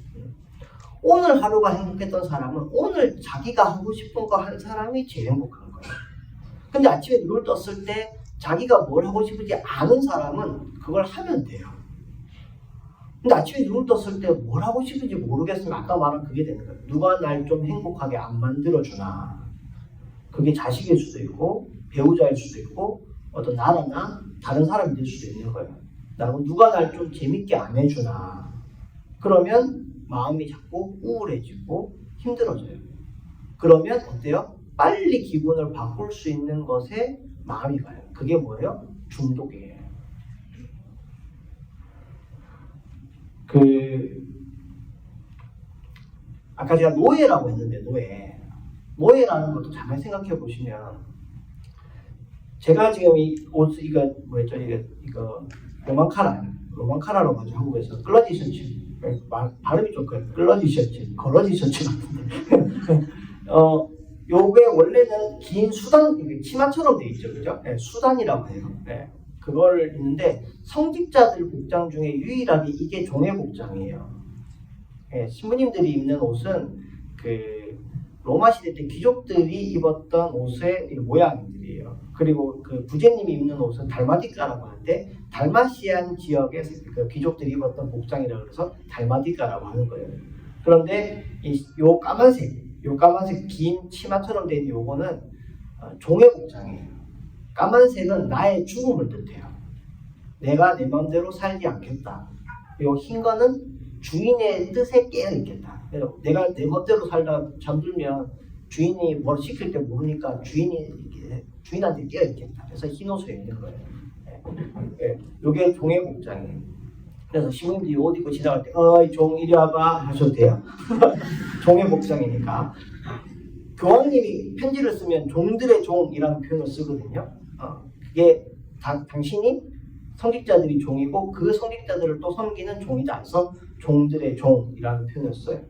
오늘 하루가 행복했던 사람은 오늘 자기가 하고 싶은 거 한 사람이 제일 행복한 거예요. 근데 아침에 눈을 떴을 때 자기가 뭘 하고 싶은지 아는 사람은 그걸 하면 돼요. 근데 아침에 눈을 떴을 때 뭘 하고 싶은지 모르겠으면 아까 말한 그게 되는 거예요. 누가 날 좀 행복하게 안 만들어주나. 그게 자식일 수도 있고 배우자일 수도 있고 어떤 나라나 다른 사람이 될 수도 있는 거예요. 누가 날 좀 재밌게 안 해주나. 그러면 마음이 자꾸 우울해지고 힘들어져요. 그러면 어때요? 빨리 기분을 바꿀 수 있는 것에 마음이 가요. 그게 뭐예요? 중독이에요. 아까 제가 노예라고 했는데 노예라는 것도 잠깐 생각해 보시면 제가 지금 이 옷 이거 뭐였죠? 이거 로망카라라고 하죠. 한국에서 클러지 셔츠 발음이 좀 클러지 셔츠 걸러지 셔츠 같은데 요게 원래는 긴 수단 치마처럼 돼 있죠, 그죠? 네, 수단이라고 해요. 네, 그걸 있는데 성직자들 복장 중에 유일하게 이게 종의 복장이에요. 네, 신부님들이 입는 옷은 로마 시대 때 귀족들이 입었던 옷의 모양들이에요. 그리고 부제님이 입는 옷은 달마티카라고 하는데 달마시안 지역의 귀족들이 입었던 복장이라고 해서 달마티카라고 하는 거예요. 그런데 요 까만색 긴 치마처럼 된 요거는 종의 복장이에요. 까만색은 나의 죽음을 뜻해요. 내가 내 마음대로 살지 않겠다. 그리고 흰 거는 주인의 뜻에 깨어 있겠다. 그래서 내가 내 멋대로 살다가 잠들면 주인이 뭘 시킬 때 모르니까 주인한테 깨어 있겠다. 그래서 흰 옷을 입는 거예요. 이게 종의 복장이에요. 그래서 신부님들이 옷 입고 지나갈 때 어이 종 이리 와봐 하셔도 돼요. 종의 복장이니까. 교황님이 편지를 쓰면 종들의 종이라는 표현을 쓰거든요. 그게 당신이 성직자들이 종이고 그 성직자들을 또 섬기는 종이다 해서 종들의 종이라는 표현을 써요.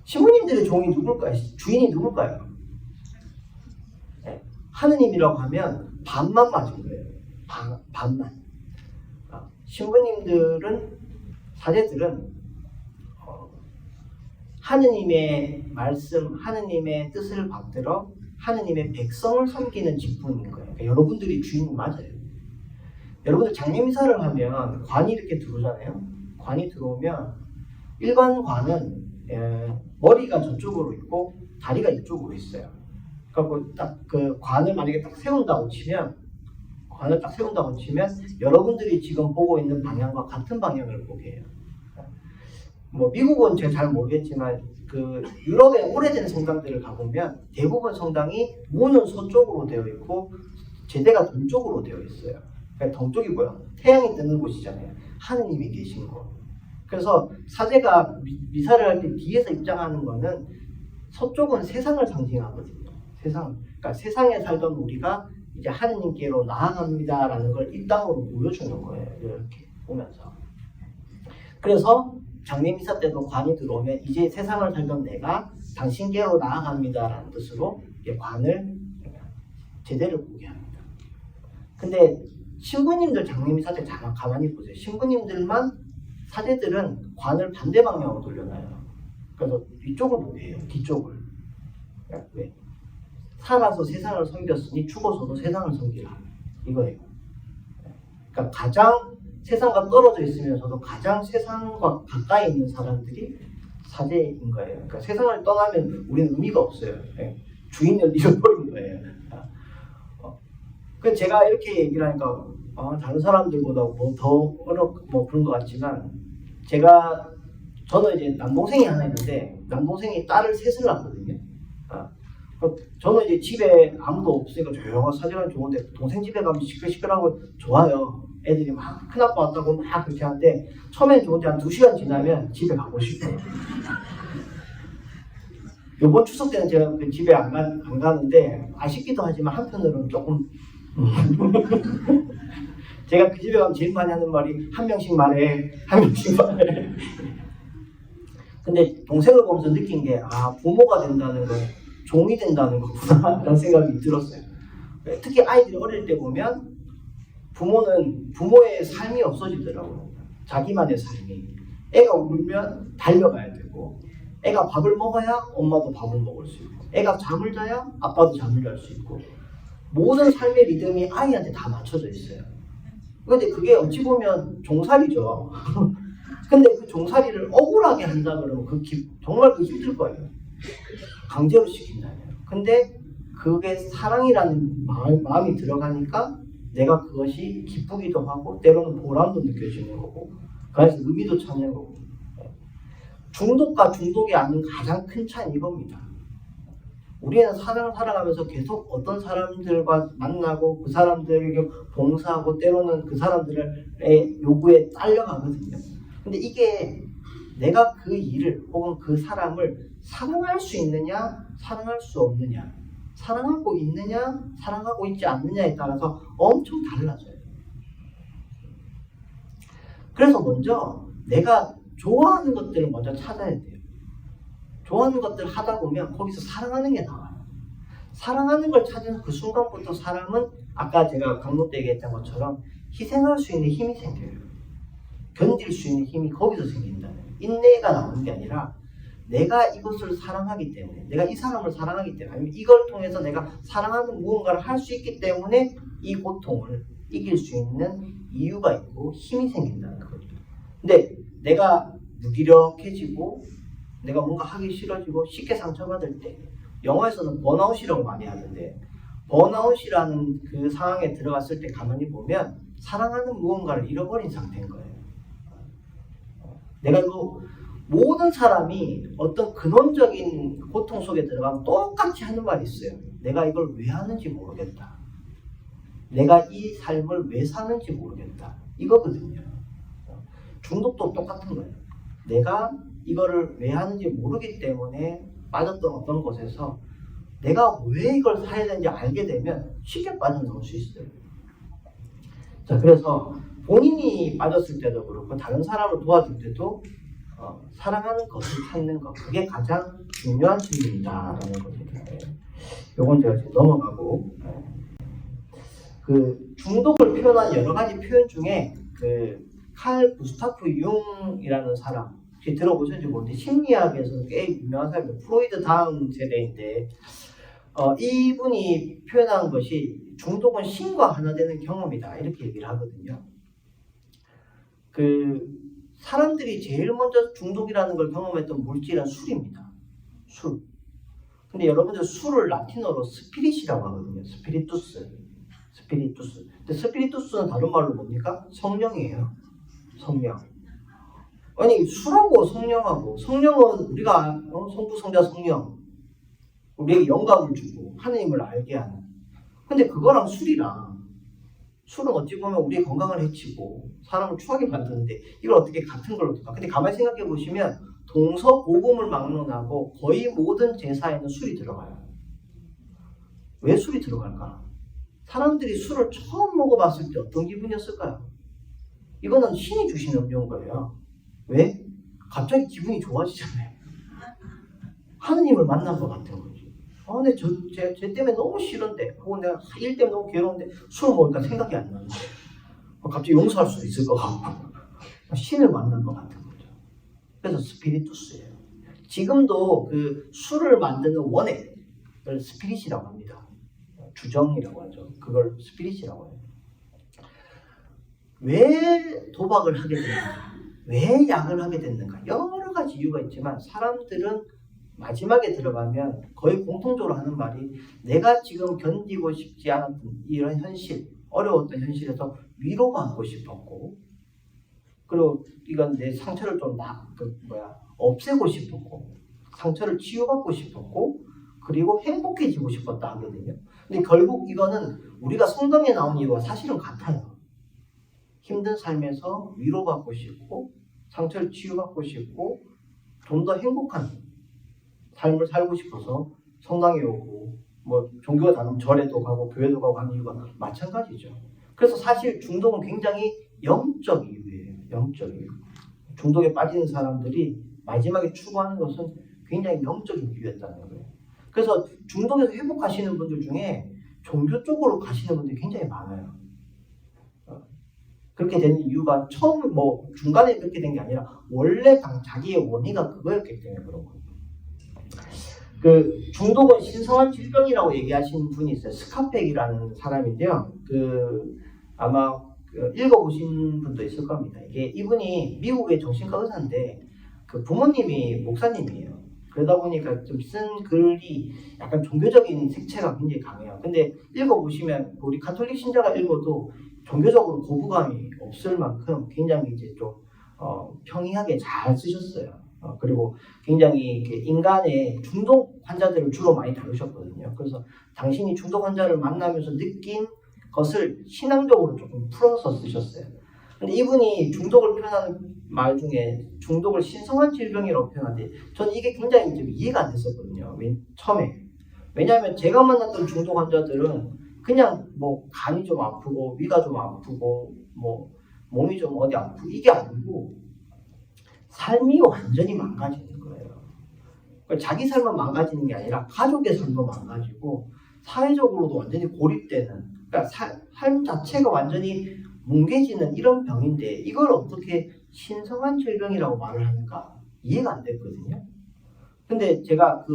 신부님들의 종이 누굴까요? 주인이 누굴까요? 네. 하느님이라고 하면 반만 맞은 거예요. 반만. 신부님들은 사제들은 하느님의 말씀, 하느님의 뜻을 받들어 하느님의 백성을 섬기는 직분인 거예요. 그러니까 여러분들이 주인이 맞아요. 여러분들 장례미사를 하면 관이 이렇게 들어오잖아요. 관이 들어오면 일반 관은 머리가 저쪽으로 있고 다리가 이쪽으로 있어요. 그래서 딱 그 관을 만약에 딱 세운다고 치면 여러분들이 지금 보고 있는 방향과 같은 방향을 보게 해요. 미국은 제가 잘 모르겠지만 유럽의 오래된 성당들을 가보면 대부분 성당이 문은 서쪽으로 되어 있고 제대가 동쪽으로 되어 있어요. 그러니까 동쪽이 뭐야? 태양이 뜨는 곳이잖아요. 하느님이 계신 곳. 그래서 사제가 미사를 할 때 뒤에서 입장하는 거는 서쪽은 세상을 상징하거든요. 그러니까 세상에 살던 우리가 이제 하느님께로 나아갑니다라는 걸 이 땅으로 보여주는 거예요. 이렇게 보면서. 그래서 장례미사 때도 관이 들어오면 이제 세상을 살던 내가 당신께로 나아갑니다라는 뜻으로 관을 제대를 보게 합니다. 근데 신부님들 장례미사 때 가만히 보세요. 신부님들만 사제들은 관을 반대 방향으로 돌려놔요. 그래서 이쪽을 보게 해요. 뒤쪽을. 왜? 살아서 세상을 섬겼으니 죽어서도 세상을 섬기라. 이거예요. 그러니까 가장 세상과 떨어져 있으면서도 가장 세상과 가까이 있는 사람들이 사제인 거예요. 그러니까 세상을 떠나면 우리는 의미가 없어요. 주인을 잃어버린 거예요. 그 제가 이렇게 얘기를 하니까 다른 사람들보다 그런 것 같지만 저는 이제 남동생이 하나 있는데 남동생이 딸을 셋을 낳거든요. 저는 이제 집에 아무도 없으니까 조용한 사진은 좋은데 동생 집에 가면 시끌시끌하고 좋아요. 애들이 막 큰아빠 왔다고 막 그렇게 하는데 처음엔 좋은데 한 2시간 지나면 집에 가고 싶어요. 요번 추석 때는 제가 집에 안 가는데 아쉽기도 하지만 한편으로는 조금 제가 그 집에 가면 제일 많이 하는 말이 한 명씩 말해. 근데 동생을 보면서 느낀 게 부모가 된다는 건 종이 된다는 거구나 라는 생각이 들었어요. 특히 아이들이 어릴 때 보면 부모는 부모의 삶이 없어지더라고요. 자기만의 삶이. 애가 울면 달려가야 되고, 애가 밥을 먹어야 엄마도 밥을 먹을 수 있고, 애가 잠을 자야 아빠도 잠을 잘 수 있고, 모든 삶의 리듬이 아이한테 다 맞춰져 있어요. 근데 그게 어찌 보면 종살이죠. 근데 그 종살이를 억울하게 한다 그러면 정말 힘들 거예요. 강제로 시킨다면. 근데 그게 사랑이라는 마음이 들어가니까 내가 그것이 기쁘기도 하고 때로는 보람도 느껴지는 거고 그래서 의미도 찾는 거고. 중독과 중독이 아닌 가장 큰 차이는 이겁니다. 우리는 사랑을 살아가면서 계속 어떤 사람들과 만나고 그 사람들에게 봉사하고 때로는 그 사람들의 요구에 딸려가거든요. 근데 이게 내가 그 일을 혹은 그 사람을 사랑할 수 있느냐 사랑할 수 없느냐, 사랑하고 있느냐 사랑하고 있지 않느냐에 따라서 엄청 달라져요. 그래서 먼저 내가 좋아하는 것들을 먼저 찾아야 돼요. 좋아하는 것들을 하다 보면 거기서 사랑하는 게 나와요. 사랑하는 걸 찾은 그 순간부터 사람은 아까 제가 강론 때 얘기했던 것처럼 희생할 수 있는 힘이 생겨요. 견딜 수 있는 힘이 거기서 생긴다. 인내가 나오는 게 아니라 내가 이것을 사랑하기 때문에, 내가 이 사람을 사랑하기 때문에, 아니면 이걸 통해서 내가 사랑하는 무언가를 할 수 있기 때문에 이 고통을 이길 수 있는 이유가 있고 힘이 생긴다는 거죠. 근데 내가 무기력해지고 내가 뭔가 하기 싫어지고 쉽게 상처받을 때, 영화에서는 번아웃이라고 많이 하는데 번아웃이라는 그 상황에 들어갔을 때 가만히 보면 사랑하는 무언가를 잃어버린 상태인 거예요. 내가 이거 모든 사람이 어떤 근원적인 고통 속에 들어가면 똑같이 하는 말이 있어요. 내가 이걸 왜 하는지 모르겠다. 내가 이 삶을 왜 사는지 모르겠다. 이거거든요. 중독도 똑같은 거예요. 내가 이거를 왜 하는지 모르기 때문에 빠졌던 어떤 곳에서 내가 왜 이걸 사야 되는지 알게 되면 쉽게 빠져나올 수 있어요. 자, 그래서 본인이 빠졌을 때도 그렇고 다른 사람을 도와줄 때도 사랑하는 것을 찾는 것, 그게 가장 중요한 질문이다라는 겁니다. 요건 제가 지금 넘어가고, 그 중독을 표현한 여러 가지 표현 중에 그 칼 구스타프 융이라는 사람 혹시 들어보셨는지 모르는데 심리학에서는 꽤 유명한 사람이에요. 프로이드 다음 세대인데 이분이 표현한 것이 중독은 신과 하나 되는 경험이다 이렇게 얘기를 하거든요. 그 사람들이 제일 먼저 중독이라는 걸 경험했던 물질은 술입니다. 술. 근데 여러분들 술을 라틴어로 스피릿이라고 하거든요. 스피리투스. 근데 스피리투스는 다른 말로 뭡니까? 성령이에요. 성령. 아니 술하고 성령하고, 성령은 우리가 성부 성자 성령 우리에게 영감을 주고 하나님을 알게 하는. 근데 그거랑 술은 어찌 보면 우리의 건강을 해치고 사람을 추하게 만드는데 이걸 어떻게 같은 걸로 둘까? 근데 가만히 생각해 보시면 동서고금을 막론하고 거의 모든 제사에는 술이 들어가요. 왜 술이 들어갈까? 사람들이 술을 처음 먹어봤을 때 어떤 기분이었을까요? 이거는 신이 주신 음료인 거예요. 왜? 갑자기 기분이 좋아지잖아요. 하느님을 만난 것 같은 거지. 근데 쟤 때문에 너무 싫은데, 혹은 내가 일 때문에 너무 괴로운데 술 먹으니까 생각이 안 나는데 갑자기 용서할 수도 있을 것 같고 신을 만난 것 같은 거죠. 그래서 스피리투스예요. 지금도 그 술을 만드는 원액을 스피릿이라고 합니다. 주정이라고 하죠. 그걸 스피릿이라고 해요. 왜 도박을 하게 됐는가? 왜 약을 하게 됐는가? 여러 가지 이유가 있지만 사람들은 마지막에 들어가면 거의 공통적으로 하는 말이 내가 지금 견디고 싶지 않았던 이런 현실, 어려웠던 현실에서 위로받고 싶었고, 그리고 이건 내 상처를 좀 없애고 싶었고, 상처를 치유받고 싶었고, 그리고 행복해지고 싶었다 하거든요. 근데 결국 이거는 우리가 성경에 나온 이유와 사실은 같아요. 힘든 삶에서 위로받고 싶고 상처를 치유받고 싶고 좀 더 행복한 삶을 살고 싶어서 성당에 오고 종교가 다르면 절에도 가고 교회도 가고 하는 이유가 마찬가지죠. 그래서 사실 중독은 굉장히 영적 이유예요. 영적 이유. 중독에 빠지는 사람들이 마지막에 추구하는 것은 굉장히 영적인 이유였다는 거예요. 그래서 중독에서 회복하시는 분들 중에 종교 쪽으로 가시는 분들이 굉장히 많아요. 그렇게 되는 이유가 처음 중간에 그렇게 된 게 아니라 원래 자기의 원인가 그거였기 때문에 그런 거예요. 그 중독은 신성한 질병이라고 얘기하시는 분이 있어요. 스카펙이라는 사람인데요. 아마 읽어보신 분도 있을 겁니다. 이분이 미국의 정신과 의사인데 그 부모님이 목사님이에요. 그러다 보니까 좀 쓴 글이 약간 종교적인 색채가 굉장히 강해요. 근데 읽어보시면 우리 가톨릭 신자가 읽어도 종교적으로 거부감이 없을 만큼 굉장히 이제 좀 평이하게 잘 쓰셨어요. 그리고 굉장히 인간의 중독 환자들을 주로 많이 다루셨거든요. 그래서 당신이 중독 환자를 만나면서 느낀 것을 신앙적으로 조금 풀어서 쓰셨어요. 근데 이분이 중독을 표현하는 말 중에 중독을 신성한 질병이라고 표현하는데 저는 이게 굉장히 좀 이해가 안 됐었거든요. 처음에. 왜냐하면 제가 만났던 중독 환자들은 그냥 간이 좀 아프고 위가 좀 아프고 몸이 좀 어디 아프고 이게 아니고 삶이 완전히 망가지는 거예요. 자기 삶만 망가지는 게 아니라 가족의 삶도 망가지고 사회적으로도 완전히 고립되는, 그러니까 삶 자체가 완전히 뭉개지는 이런 병인데 이걸 어떻게 신성한 질병이라고 말을 하는가 이해가 안 됐거든요. 근데 제가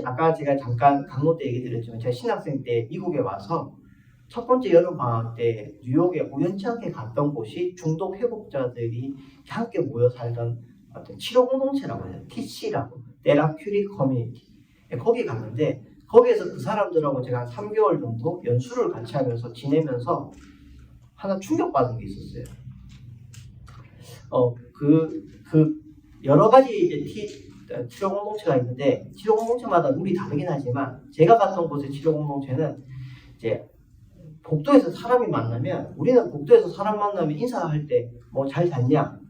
아까 제가 잠깐 강로 때 얘기 드렸지만 제가 신학생 때 미국에 와서 첫 번째 여름방학 때 뉴욕에 우연치 않게 갔던 곳이 중독 회복자들이 함께 모여 살던 어떤 치료 공동체라고 해요. TC라고, 테라퓨틱 커뮤니티. 거기 갔는데 거기에서 그 사람들하고 제가 한 3개월 정도 연수를 같이 하면서 지내면서 하나 충격받은 게 있었어요. 여러 가지 이제 치료 공동체가 있는데 치료 공동체마다 룰이 다르긴 하지만 제가 갔던 곳의 치료 공동체는 이제 복도에서 사람이 만나면 우리는 복도에서 사람 만나면 인사할 때 잘 잤냐,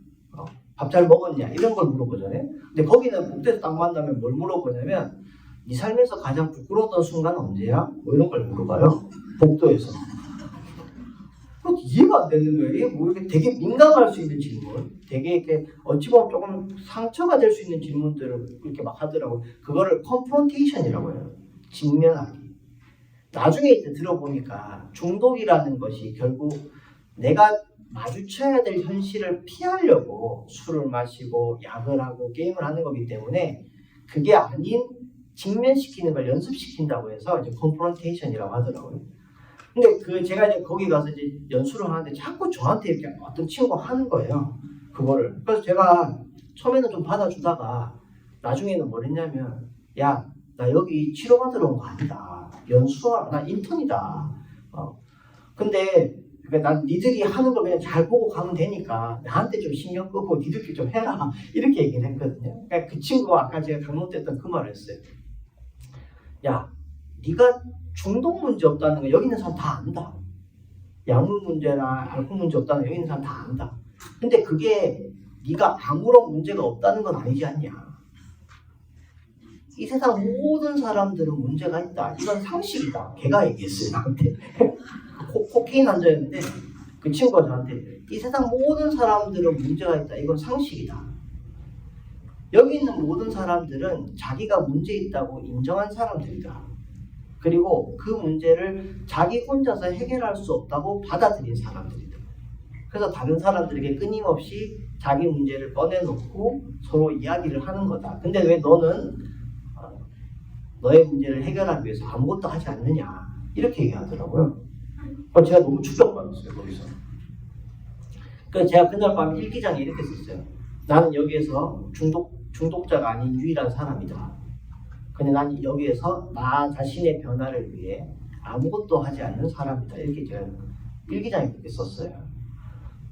밥 잘 먹었냐 이런 걸 물어보잖아요. 근데 거기는 복도에서 딱 만나면 뭘 물어보냐면 네 삶에서 가장 부끄러웠던 순간은 언제야? 이런 걸 물어봐요. 복도에서. 이해가 안 되는 거예요. 이게 이렇게 되게 민감할 수 있는 질문, 되게 이렇게 어찌 보면 조금 상처가 될 수 있는 질문들을 이렇게 막 하더라고요. 그거를 컨프런테이션이라고 해요. 직면하기. 나중에 이제 들어보니까 중독이라는 것이 결국 내가 마주쳐야 될 현실을 피하려고 술을 마시고 약을 하고 게임을 하는 거기 때문에 그게 아닌 직면시키는 걸 연습시킨다고 해서 이제 컨프런테이션이라고 하더라고요. 근데 제가 이제 거기 가서 이제 연수를 하는데 자꾸 저한테 이렇게 어떤 친구가 하는 거예요. 그거를. 그래서 제가 처음에는 좀 받아주다가 나중에는 뭘 했냐면 야, 나 여기 치료받으러 온 거 아니다. 연수하러, 나 인턴이다. 근데 난 니들이 하는 거 그냥 잘 보고 가면 되니까 나한테 좀 신경 끄고 니들끼리 좀 해라. 이렇게 얘기를 했거든요. 그러니까 그 친구가 아까 제가 강론 때 했던 그 말을 했어요. 야, 네가 중독 문제 없다는 거 여기 있는 사람 다 안다. 약물 문제나 알코올 문제 없다는 거 여기 있는 사람 다 안다. 근데 그게 네가 아무런 문제가 없다는 건 아니지 않냐. 이 세상 모든 사람들은 문제가 있다. 이건 상식이다. 걔가 얘기했어요, 나한테. 코케인 환자였는데 그 친구가 저한테 이 세상 모든 사람들은 문제가 있다. 이건 상식이다. 여기 있는 모든 사람들은 자기가 문제 있다고 인정한 사람들이다. 그리고 그 문제를 자기 혼자서 해결할 수 없다고 받아들인 사람들이다. 그래서 다른 사람들에게 끊임없이 자기 문제를 꺼내놓고 서로 이야기를 하는 거다. 근데 왜 너는 너의 문제를 해결하기 위해서 아무것도 하지 않느냐 이렇게 얘기하더라고요. 제가 너무 충격받았어요. 거기서. 그래서 제가 그날 밤 일기장에 이렇게 썼어요. 나는 여기에서 중독자가 아닌 유일한 사람이다. 근데 난 여기에서 나 자신의 변화를 위해 아무것도 하지 않는 사람이다. 이렇게 제가 일기장에 그렇게 썼어요.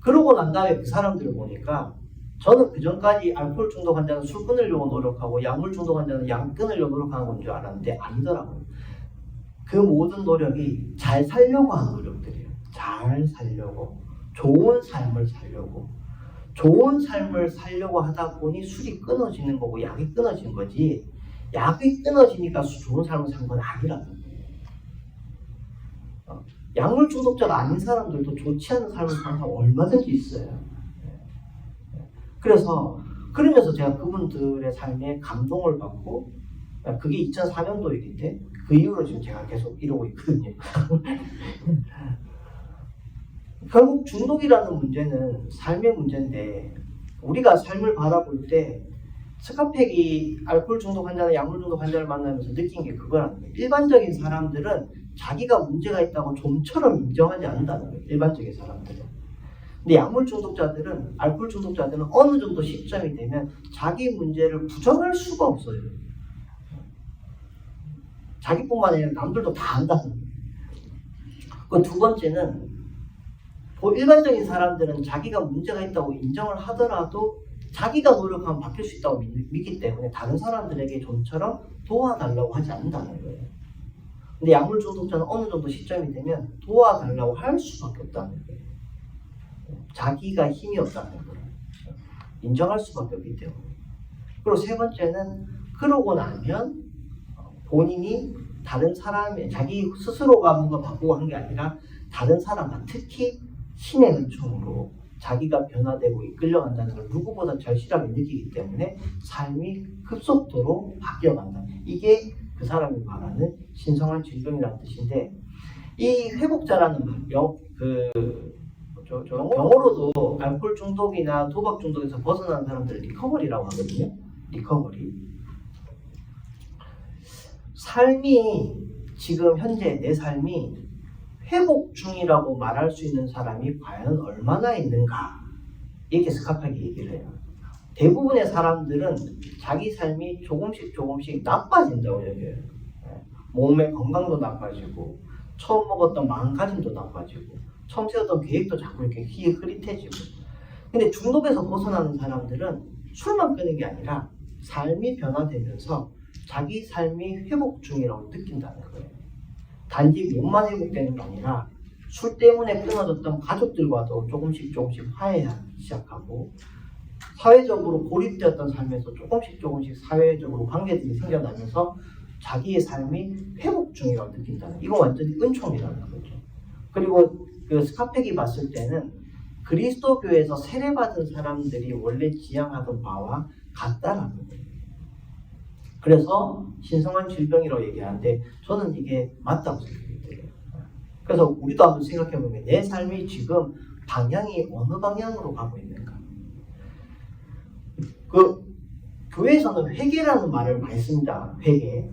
그러고 난 다음에 그 사람들을 보니까 저는 그 전까지 알코올 중독 환자는 술 끊으려고 노력하고 약물 중독 환자는 약 끊으려고 노력하는 건 줄 알았는데 아니더라고요. 그 모든 노력이 잘 살려고 하는 노력들이에요. 잘 살려고, 좋은 삶을 살려고. 좋은 삶을 살려고 하다 보니 술이 끊어지는 거고 약이 끊어진 거지 약이 끊어지니까 좋은 삶을 산 건 아니라는 거예요. 약물 중독자가 아닌 사람들도 좋지 않은 삶을 사는 사람 얼마든지 있어요. 그래서 그러면서 제가 그분들의 삶에 감동을 받고, 그게 2004년도 일인데 그 이후로 지금 제가 계속 이러고 있거든요. 결국 중독이라는 문제는 삶의 문제인데, 우리가 삶을 바라볼 때 스카팩이 알코올 중독 환자나 약물 중독 환자를 만나면서 느낀 게 그거라는 거예요. 일반적인 사람들은 자기가 문제가 있다고 좀처럼 인정하지 않는다는 거예요. 일반적인 사람들은. 근데 약물 중독자들은, 알코올 중독자들은 어느 정도 시점이 되면 자기 문제를 부정할 수가 없어요. 자기뿐만 아니라 남들도 다 안다는 거예요. 그 두 번째는, 일반적인 사람들은 자기가 문제가 있다고 인정을 하더라도 자기가 노력하면 바뀔 수 있다고 믿기 때문에 다른 사람들에게 좀처럼 도와달라고 하지 않는다는 거예요. 근데 약물 중독자는 어느 정도 시점이 되면 도와달라고 할 수밖에 없다는 거예요. 자기가 힘이 없다는 거예요. 인정할 수밖에 없기 때문에. 그리고 세 번째는, 그러고 나면 본인이 다른 사람의, 자기 스스로가 뭔가 바꾸고 한 게 아니라 다른 사람과, 특히 신의 은총으로 자기가 변화되고 이끌려간다는 걸 누구보다 절실하게 느끼기 때문에 삶이 급속도로 바뀌어간다. 이게 그 사람이 말하는 신성한 질병이라는 뜻인데, 이 회복자라는 말, 영어로도 알코올 중독이나 도박 중독에서 벗어난 사람들을 리커버리라고 하거든요. 리커버리. 삶이, 지금 현재 내 삶이 회복 중이라고 말할 수 있는 사람이 과연 얼마나 있는가, 이렇게 스카팍이 얘기를 해요. 대부분의 사람들은 자기 삶이 조금씩 나빠진다고 얘기해요. 몸의 건강도 나빠지고, 처음 먹었던 마음가짐도 나빠지고, 처음 세웠던 계획도 자꾸 이렇게 흐릿해지고. 근데 중독에서 벗어나는 사람들은 술만 끊는 게 아니라 삶이 변화되면서 자기 삶이 회복 중이라고 느낀다는 거예요. 단지 몸만 회복되는 게 아니라 술 때문에 끊어졌던 가족들과도 조금씩 화해하기 시작하고, 사회적으로 고립되었던 삶에서 조금씩 사회적으로 관계들이 생겨나면서 자기의 삶이 회복 중이라고 느낀다는, 이거 완전히 은총이라는 거죠. 그리고 그 스카팩이 봤을 때는 그리스도교에서 세례받은 사람들이 원래 지향하던 바와 같다라는 거예요. 그래서 신성한 질병이라고 얘기하는데 저는 이게 맞다고 생각이 돼요. 그래서 우리도 한번 생각해보면 내 삶이 지금 방향이 어느 방향으로 가고 있는가. 그 교회에서는 회개라는 말을 많이 씁니다. 회개.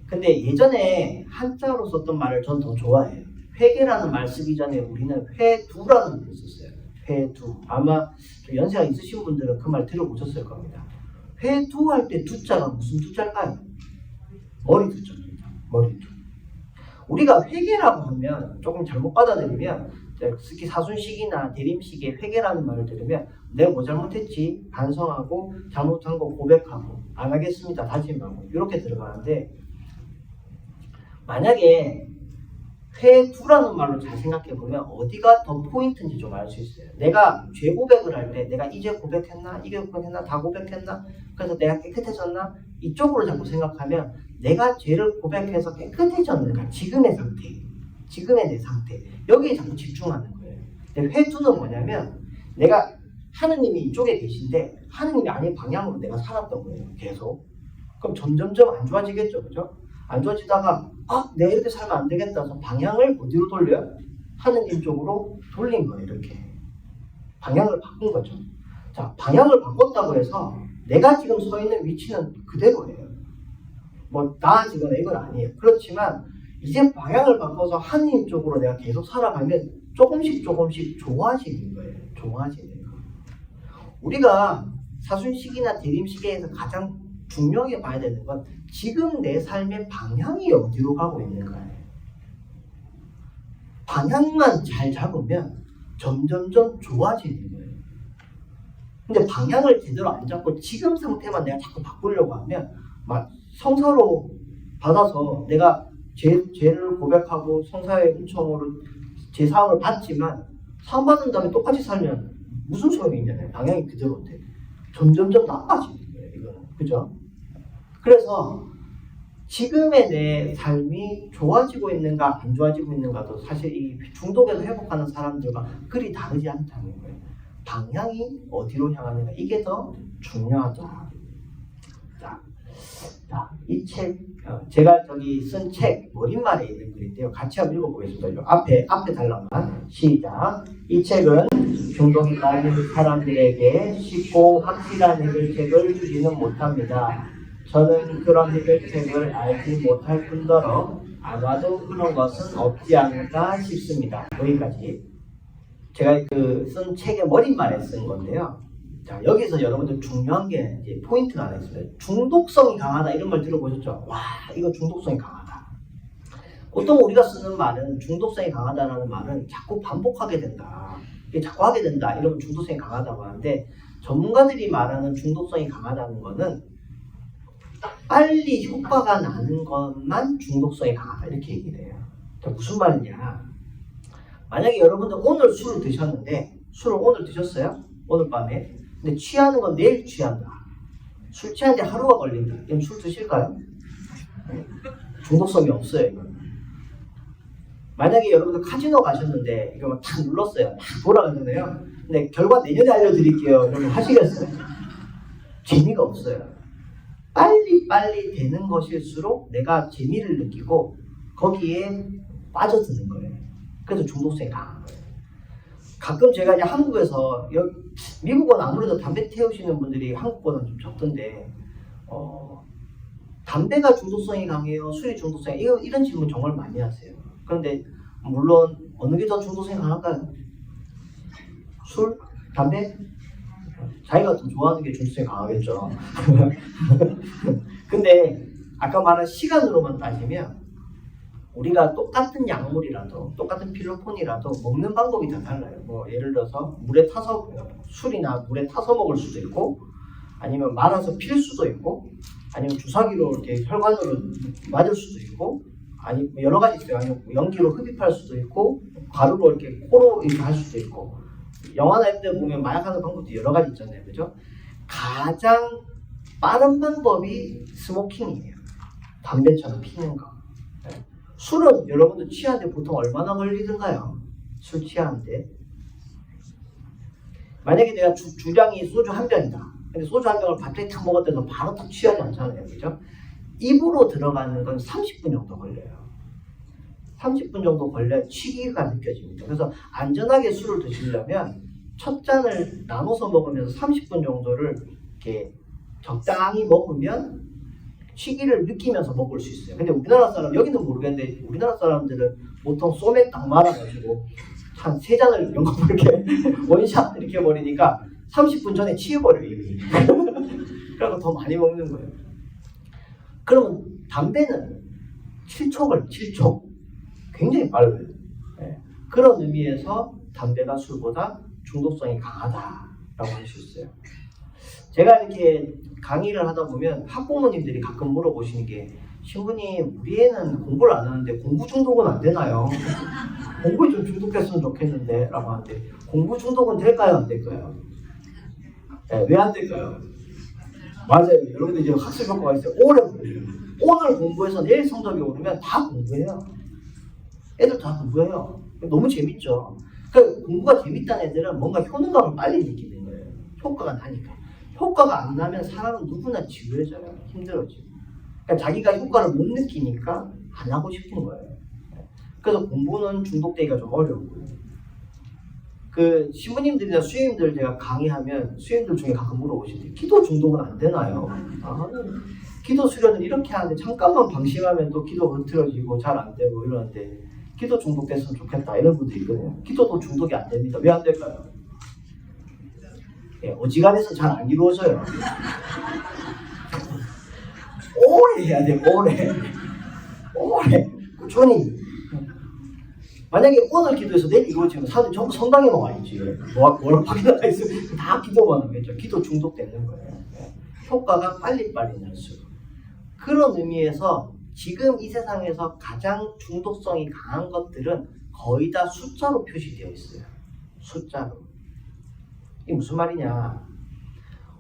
근데 예전에 한자로 썼던 말을 전 더 좋아해요. 회개라는 말 쓰기 전에 우리는 회두라는 말을 썼어요. 회두. 아마 연세가 있으신 분들은 그 말 들어보셨을 겁니다. 회두 할 때 두자가 무슨 두자일까요? 머리 두자입니다. 머리 두. 우리가 회개라고 하면 조금 잘못 받아들이면, 특히 사순식이나 대림식의 회개라는 말을 들으면 내가 뭐 잘못했지 반성하고 잘못한 거 고백하고 안 하겠습니다 다짐하고 이렇게 들어가는데, 만약에 회두라는 말로 잘 생각해보면 어디가 더 포인트인지 좀 알 수 있어요. 내가 죄 고백을 할 때 내가 이제 고백했나? 이게 고백했나? 다 고백했나? 그래서 내가 깨끗해졌나? 이쪽으로 자꾸 생각하면 내가 죄를 고백해서 깨끗해졌는가? 지금의 상태, 지금의 내 상태, 여기에 자꾸 집중하는 거예요. 근데 회두는 뭐냐면 내가, 하느님이 이쪽에 계신데 하느님이 아닌 방향으로 내가 살았던 거예요. 계속. 그럼 점점점 안 좋아지겠죠. 그죠? 안 좋아지다가 내가 이렇게 살면 안 되겠다 해서 방향을 어디로 돌려요? 하느님 쪽으로 돌린 거예요. 이렇게 방향을 바꾼 거죠. 자, 방향을 바꿨다고 해서 내가 지금 서 있는 위치는 그대로예요. 뭐 나아지거나 이건 아니에요. 그렇지만 이제 방향을 바꿔서 하느님 쪽으로 내가 계속 살아가면 조금씩 좋아지는 거예요. 좋아지는 거. 우리가 사순식이나 대림식에서 가장 중요하게 봐야 되는 건 지금 내 삶의 방향이 어디로 가고 있는가예요. 방향만 잘 잡으면 점점점 좋아지는 거예요. 근데 방향을 제대로 안 잡고 지금 상태만 내가 자꾸 바꾸려고 하면 막 성사로 받아서 내가 죄를 고백하고 성사의 은총으로 제 사함을 받지만 사함 받은 다음에 똑같이 살면 무슨 소용이 있냐면 방향이 그대로인데 점점점 나빠지는 거예요. 이거는. 그죠? 그래서 지금의 내 삶이 좋아지고 있는가 안 좋아지고 있는가도 사실 이 중독에서 회복하는 사람들과 그리 다르지 않다는 거예요. 방향이 어디로 향하는가 이게 더 중요하다. 자, 이 책, 제가 저기 쓴 책 머릿말에 있는 글인데요. 같이 한번 읽어보겠습니다. 이 앞에 달랑만 시작. 이 책은 중독이 많은 사람들에게 쉽고 확실한 해결책을 주지는 못합니다. 저는 그런 해결책을 알지 못할 뿐더러 아마도 그런 것은 없지 않을까 싶습니다. 여기까지. 제가 쓴 책의 머릿말에 쓴 건데요. 자, 여기서 여러분들 중요한 게 이제 포인트가 하나 있어요. 중독성이 강하다 이런 말 들어보셨죠? 와, 이거 중독성이 강하다. 보통 우리가 쓰는 말은 중독성이 강하다라는 말은 자꾸 반복하게 된다. 자꾸 하게 된다. 이러면 중독성이 강하다고 하는데 전문가들이 말하는 중독성이 강하다는 거는 빨리 효과가 나는 것만 중독성이 강하다 이렇게 얘기를 해요. 자, 무슨 말이냐? 만약에 여러분들 오늘 술을 드셨는데 술을 오늘 드셨어요? 오늘 밤에. 근데 취하는 건 내일 취한다. 술 취하는데 하루가 걸린다. 그럼 술 드실까요? 중독성이 없어요. 이건. 만약에 여러분들 카지노 가셨는데 이거 막 탁 눌렀어요. 막 돌아가잖아요. 근데 결과 내년에 알려드릴게요. 여러분 하시겠어요? 재미가 없어요. 빨리 되는 것일수록 내가 재미를 느끼고 거기에 빠져드는 거예요. 그래서 중독성이 강한 거예요. 가끔 제가 이제 한국에서 미국은 아무래도 담배 태우시는 분들이 한국보다는 좀 적던데 담배가 중독성이 강해요? 술이 중독성이 이런 질문 정말 많이 하세요. 그런데 물론 어느 게 더 중독성이 강할까요? 술? 담배? 자기가 더 좋아하는 게 중독성이 강하겠죠. 근데 아까 말한 시간으로만 따지면 우리가 똑같은 약물이라도 똑같은 필로폰이라도 먹는 방법이 다 달라요. 뭐 예를 들어서 물에 타서 술이나 물에 타서 먹을 수도 있고 아니면 말아서 필 수도 있고 아니면 주사기로 이렇게 혈관으로 맞을 수도 있고 아니 여러 가지 있어요. 아니면 연기로 흡입할 수도 있고 가루로 이렇게 코로 이렇게 할 수도 있고 영화나 이런 데 보면 마약하는 방법도 여러 가지 있잖아요. 그죠? 가장 빠른 방법이 스모킹이에요. 담배처럼 피는 거. 술은 여러분들 취하는데 보통 얼마나 걸리던가요? 술 취하는데 만약에 내가 주량이 소주 한 병이다. 근데 소주 한 병을 갑자기 탁 먹었다고 바로 탁 취하지 않잖아요. 그죠? 입으로 들어가는 건 30분 정도 걸려요. 30분 정도 걸려야 취기가 느껴집니다. 그래서 안전하게 술을 드시려면 첫 잔을 나눠서 먹으면서 30분 정도를 이렇게 적당히 먹으면 취기를 느끼면서 먹을 수 있어요. 근데 우리나라 사람, 여기는 모르겠는데 우리나라 사람들은 보통 소맥 딱 말아가지고 한 3잔을 연거푸 이렇게 원샷 이렇게 버리니까 30분 전에 취해버려요 이미. 그래서 더 많이 먹는 거예요. 그러면 담배는 7초 굉장히 빨라요. 네. 그런 의미에서 담배가 술보다 중독성이 강하다라고 할 수 있어요. 제가 이렇게 강의를 하다 보면 학부모님들이 가끔 물어보시는 게 신부님 우리 애는 공부를 안 하는데 공부 중독은 안 되나요? 공부에 좀 중독됐으면 좋겠는데 라고 하는데 공부 중독은 될까요? 안 될까요? 네, 왜 안 될까요? 맞아요. 여러분들 이제 학습 효과가 있어요. 오래 걸려요. 오늘 공부해서 내일 성적이 오르면 다 공부해요. 애들 다 공부해요. 너무 재밌죠. 그러니까 공부가 재밌다는 애들은 뭔가 효능감을 빨리 느끼는 거예요. 효과가 나니까. 효과가 안 나면 사람은 누구나 지루해져요. 힘들어지고. 그러니까 자기가 효과를 못 느끼니까 안 하고 싶은 거예요. 그래서 공부는 중독되기가 좀 어려워요. 그 신부님들이나 수녀님들 제가 강의하면 수녀님들 중에 가끔 물어보시는데 기도 중독은 안 되나요? 기도 수련을 이렇게 하는데 잠깐만 방심하면 또 기도가 흐트러지고 잘 안 되고 이러는데 기도 중독됐으면 좋겠다 이런 분들이 있거든요. 기도도 중독이 안 됩니다. 왜 안 될까요? 어지간해서 잘 안 이루어져요. 오래 해야 돼요. 오래 꾸준히. 만약에 오늘 기도해서 내일 이루어지면 사람들이 전부 성당에만 와 있지. 뭐라고 확인하가 있으면 다 기도만 하겠죠. 기도 중독되는 거예요. 효과가 빨리빨리 날수록. 그런 의미에서 지금 이 세상에서 가장 중독성이 강한 것들은 거의 다 숫자로 표시되어 있어요. 숫자로. 이게 무슨 말이냐?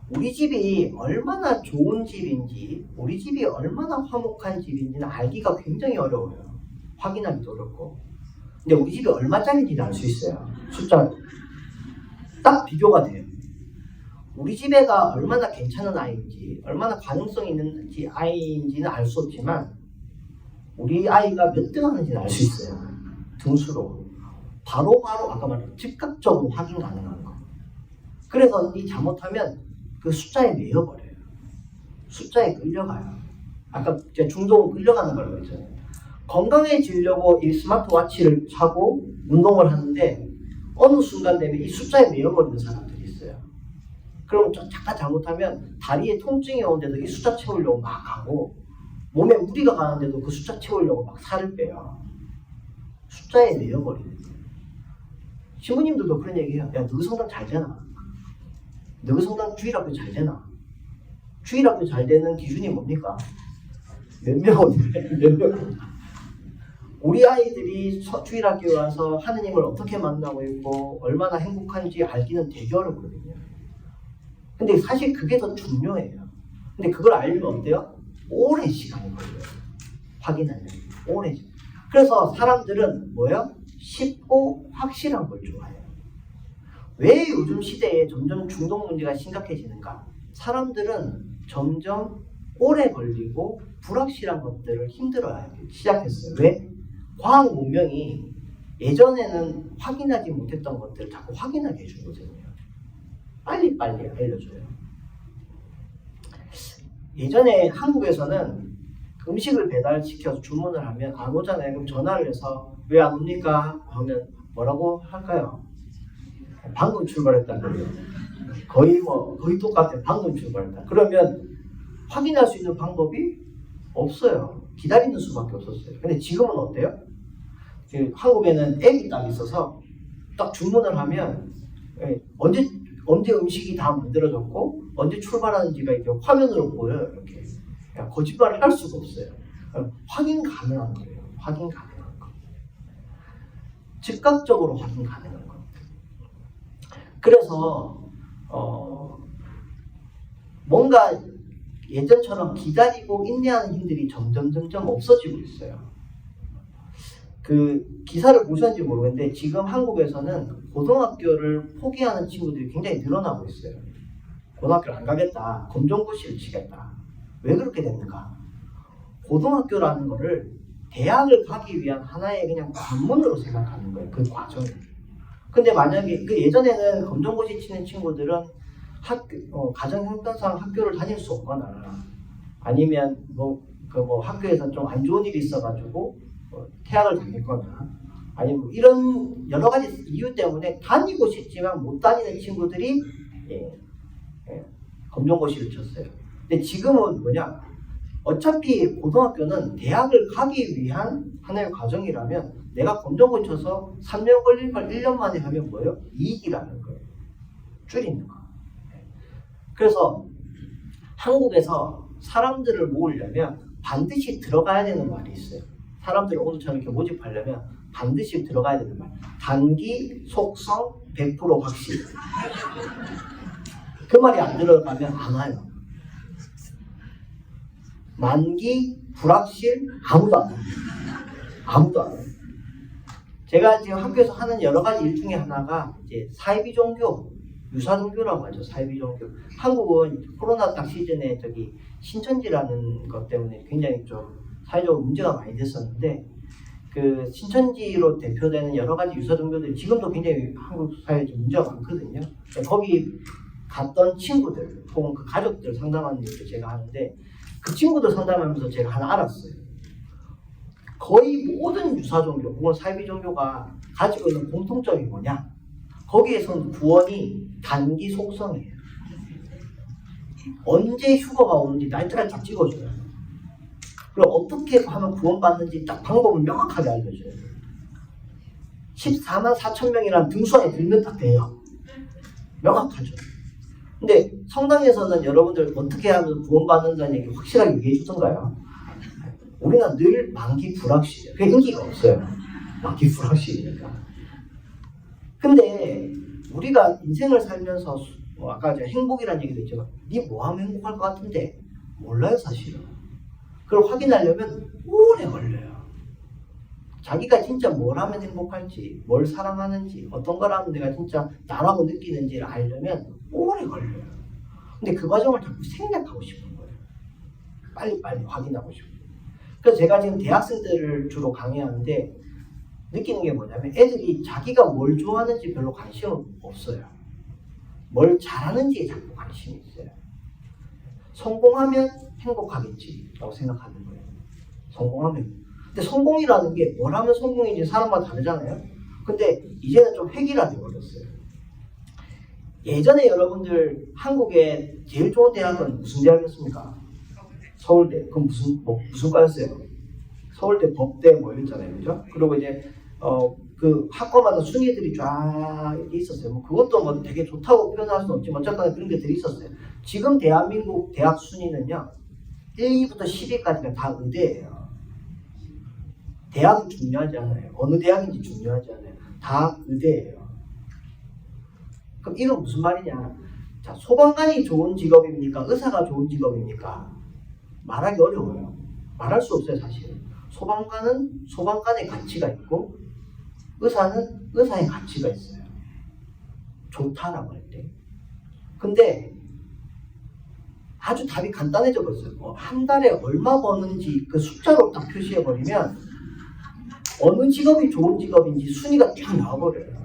우리 집이 얼마나 좋은 집인지, 우리 집이 얼마나 화목한 집인지는 알기가 굉장히 어려워요. 확인하기도 어렵고. 근데 우리 집이 얼마짜리인지는 알 수 있어요. 숫자로. 딱 비교가 돼요. 우리 집 애가 얼마나 괜찮은 아이인지, 얼마나 가능성 있는 아이인지는 알 수 없지만 우리 아이가 몇 등 하는지는 알 수 있어요. 등수로. 바로바로 아까 말한 즉각적으로 확인 가능한 거. 그래서 이 잘못하면 그 숫자에 매여버려요. 숫자에 끌려가요. 아까 제가 중독 끌려가는 걸 그랬잖아요. 건강해지려고 이 스마트워치를 사고 운동을 하는데 어느 순간 되면 이 숫자에 매여버리는 사람들이 있어요. 그럼 잠깐 잘못하면 다리에 통증이 오는데도 이 숫자 채우려고 막 가고 몸에 무리가 가는데도 그 숫자 채우려고 막 살을 빼요. 숫자에 매여버리는 거예요. 신부님들도 그런 얘기해요. 야, 너희 성당 잘 되나? 너희 성당 주일학교 잘 되나? 주일학교 잘 되는 기준이 뭡니까? 몇 명? 우리 아이들이 주일학교에 와서 하느님을 어떻게 만나고 있고 얼마나 행복한지 알기는 되게 어렵거든요. 근데 사실 그게 더 중요해요. 근데 그걸 알려면 어때요? 오랜 시간이 걸려요. 확인하려면. 오랜 시간. 그래서 사람들은 뭐예요? 쉽고 확실한 걸 좋아해요. 왜 요즘 시대에 점점 중독 문제가 심각해지는가? 사람들은 점점 오래 걸리고 불확실한 것들을 힘들어하기 시작했어요. 왜? 과학 문명이 예전에는 확인하지 못했던 것들을 자꾸 확인하게 해주거든요. 빨리빨리 알려줘요. 예전에 한국에서는 음식을 배달시켜서 주문을 하면 안 오잖아요. 그럼 전화를 해서 왜 안 옵니까? 하면 뭐라고 할까요? 방금 출발했다는 거예요. 거의 똑같아요. 방금 출발했다. 그러면 확인할 수 있는 방법이 없어요. 기다리는 수밖에 없었어요. 근데 지금은 어때요? 한국에는 앱이 딱 있어서 딱 주문을 하면 언제 음식이 다 만들어졌고 언제 출발하는지가 이렇게 화면으로 보여요. 이렇게 거짓말을 할 수가 없어요. 확인 가능한 거예요. 확인 가능한 거. 즉각적으로 확인 가능한 거. 그래서 뭔가 예전처럼 기다리고 인내하는 힘들이 점점 없어지고 있어요. 그 기사를 보셨는지 모르겠는데 지금 한국에서는 고등학교를 포기하는 친구들이 굉장히 늘어나고 있어요. 고등학교를 안 가겠다. 검정고시를 치겠다. 왜 그렇게 됐는가? 고등학교라는 거를 대학을 가기 위한 하나의 그냥 관문으로 생각하는 거예요. 그 과정을. 근데 만약에 그 예전에는 검정고시 치는 친구들은 가정 형편상 학교를 다닐 수 없거나 아니면 학교에서 좀 안 좋은 일이 있어가지고 퇴학을 당했거나 아니면 이런 여러 가지 이유 때문에 다니고 싶지만 못 다니는 친구들이 검정고시를 쳤어요. 근데 지금은 뭐냐? 어차피 고등학교는 대학을 가기 위한 하나의 과정이라면 내가 검정고시 쳐서 3년 걸릴 걸 1년 만에 하면 뭐예요? 이익이라는 거예요. 줄이는 거. 그래서 한국에서 사람들을 모으려면 반드시 들어가야 되는 말이 있어요. 사람들을 오늘처럼 이렇게 모집하려면 반드시 들어가야 되는 말. 단기, 속성, 100% 확실. 그 말이 안 들어가면 안 와요. 만기, 불확실, 아무도 안 와요. 아무도 안 와요. 제가 지금 학교에서 하는 여러 가지 일 중에 하나가 이제 사이비 종교, 유사 종교라고 하죠. 사이비 종교. 한국은 코로나 딱 시즌에 신천지라는 것 때문에 굉장히 좀 사회적으로 문제가 많이 됐었는데 그 신천지로 대표되는 여러 가지 유사 종교들이 지금도 굉장히 한국 사회에 좀 문제가 많거든요. 거기 갔던 친구들 혹은 그 가족들 상담하는 일을 제가 하는데 그 친구들 상담하면서 제가 하나 알았어요. 거의 모든 유사 종교 혹은 사이비 종교가 가지고 있는 공통점이 뭐냐? 거기에서는 구원이 단기 속성이에요. 언제 휴가가 오는지 날짜를 딱 찍어줘요. 그리고 어떻게 하면 구원받는지 딱 방법을 명확하게 알려줘요. 14만 4천 명이라는 등수안에 들면 딱 돼요. 명확하죠. 근데 성당에서는 여러분들 어떻게 하면 구원받는다는 얘기 확실하게 얘기해 주던가요? 우리는 늘 만기 불확실이에요. 그게 인기가 없어요. 만기 불확실이니까. 근데 우리가 인생을 살면서 아까 제가 행복이라는 얘기도 했지만 니 뭐 하면 행복할 것 같은데 몰라요 사실은. 그걸 확인하려면 오래 걸려요. 자기가 진짜 뭘 하면 행복할지, 뭘 사랑하는지, 어떤 걸 하면 내가 진짜 나라고 느끼는지를 알려면 오래 걸려요. 근데 그 과정을 자꾸 생략하고 싶은 거예요. 빨리빨리 확인하고 싶은 거예요. 그래서 제가 지금 대학생들을 주로 강의하는데 느끼는 게 뭐냐면 애들이 자기가 뭘 좋아하는지 별로 관심이 없어요. 뭘 잘하는지에 자꾸 관심이 있어요. 성공하면 행복하겠지라고 생각하는 거예요. 성공하면. 근데 성공이라는 게 뭘 하면 성공인지 사람마다 다르잖아요. 근데 이제는 좀 획일화돼 버렸어요. 예전에 여러분들 한국의 제일 좋은 대학은 무슨 대학이었습니까? 서울대. 그럼 무슨 과였어요? 서울대, 법대 뭐 이랬잖아요. 그죠? 그리고 이제 그 학과마다 순위들이 쫙 이렇게 있었어요. 뭐 그것도 뭐 되게 좋다고 표현할 수는 없지만 어쨌거나 그런 게 들이 있었어요. 지금 대한민국 대학 순위는요. 1, 2부터 10위까지가 다 의대예요. 대학은 중요하지 않아요. 어느 대학인지 중요하지 않아요. 다 의대예요. 그럼 이건 무슨 말이냐? 자, 소방관이 좋은 직업입니까? 의사가 좋은 직업입니까? 말하기 어려워요. 말할 수 없어요, 사실은. 소방관은 소방관의 가치가 있고 의사는 의사의 가치가 있어요. 좋다라고 할 때. 근데 아주 답이 간단해져 버렸어요. 한 달에 얼마 버는지 그 숫자로 딱 표시해버리면 어느 직업이 좋은 직업인지 순위가 쫙 나와버려요.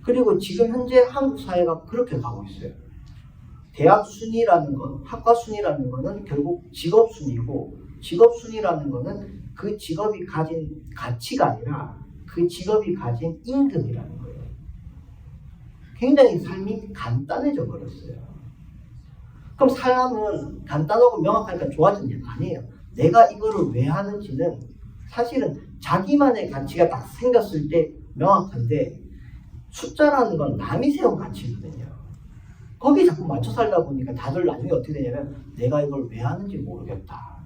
그리고 지금 현재 한국 사회가 그렇게 가고 있어요. 대학 순위라는 건, 학과 순위라는 거는 결국 직업 순위고, 직업 순위라는 거는 그 직업이 가진 가치가 아니라 그 직업이 가진 임금이라는 거예요. 굉장히 삶이 간단해져 버렸어요. 그럼 사람은 간단하고 명확하니까 좋아지는 게 아니에요. 내가 이거를 왜 하는지는 사실은 자기만의 가치가 딱 생겼을 때 명확한데 숫자라는 건 남이 세운 가치거든요. 거기에 자꾸 맞춰 살다 보니까 다들 나중에 어떻게 되냐면 내가 이걸 왜 하는지 모르겠다.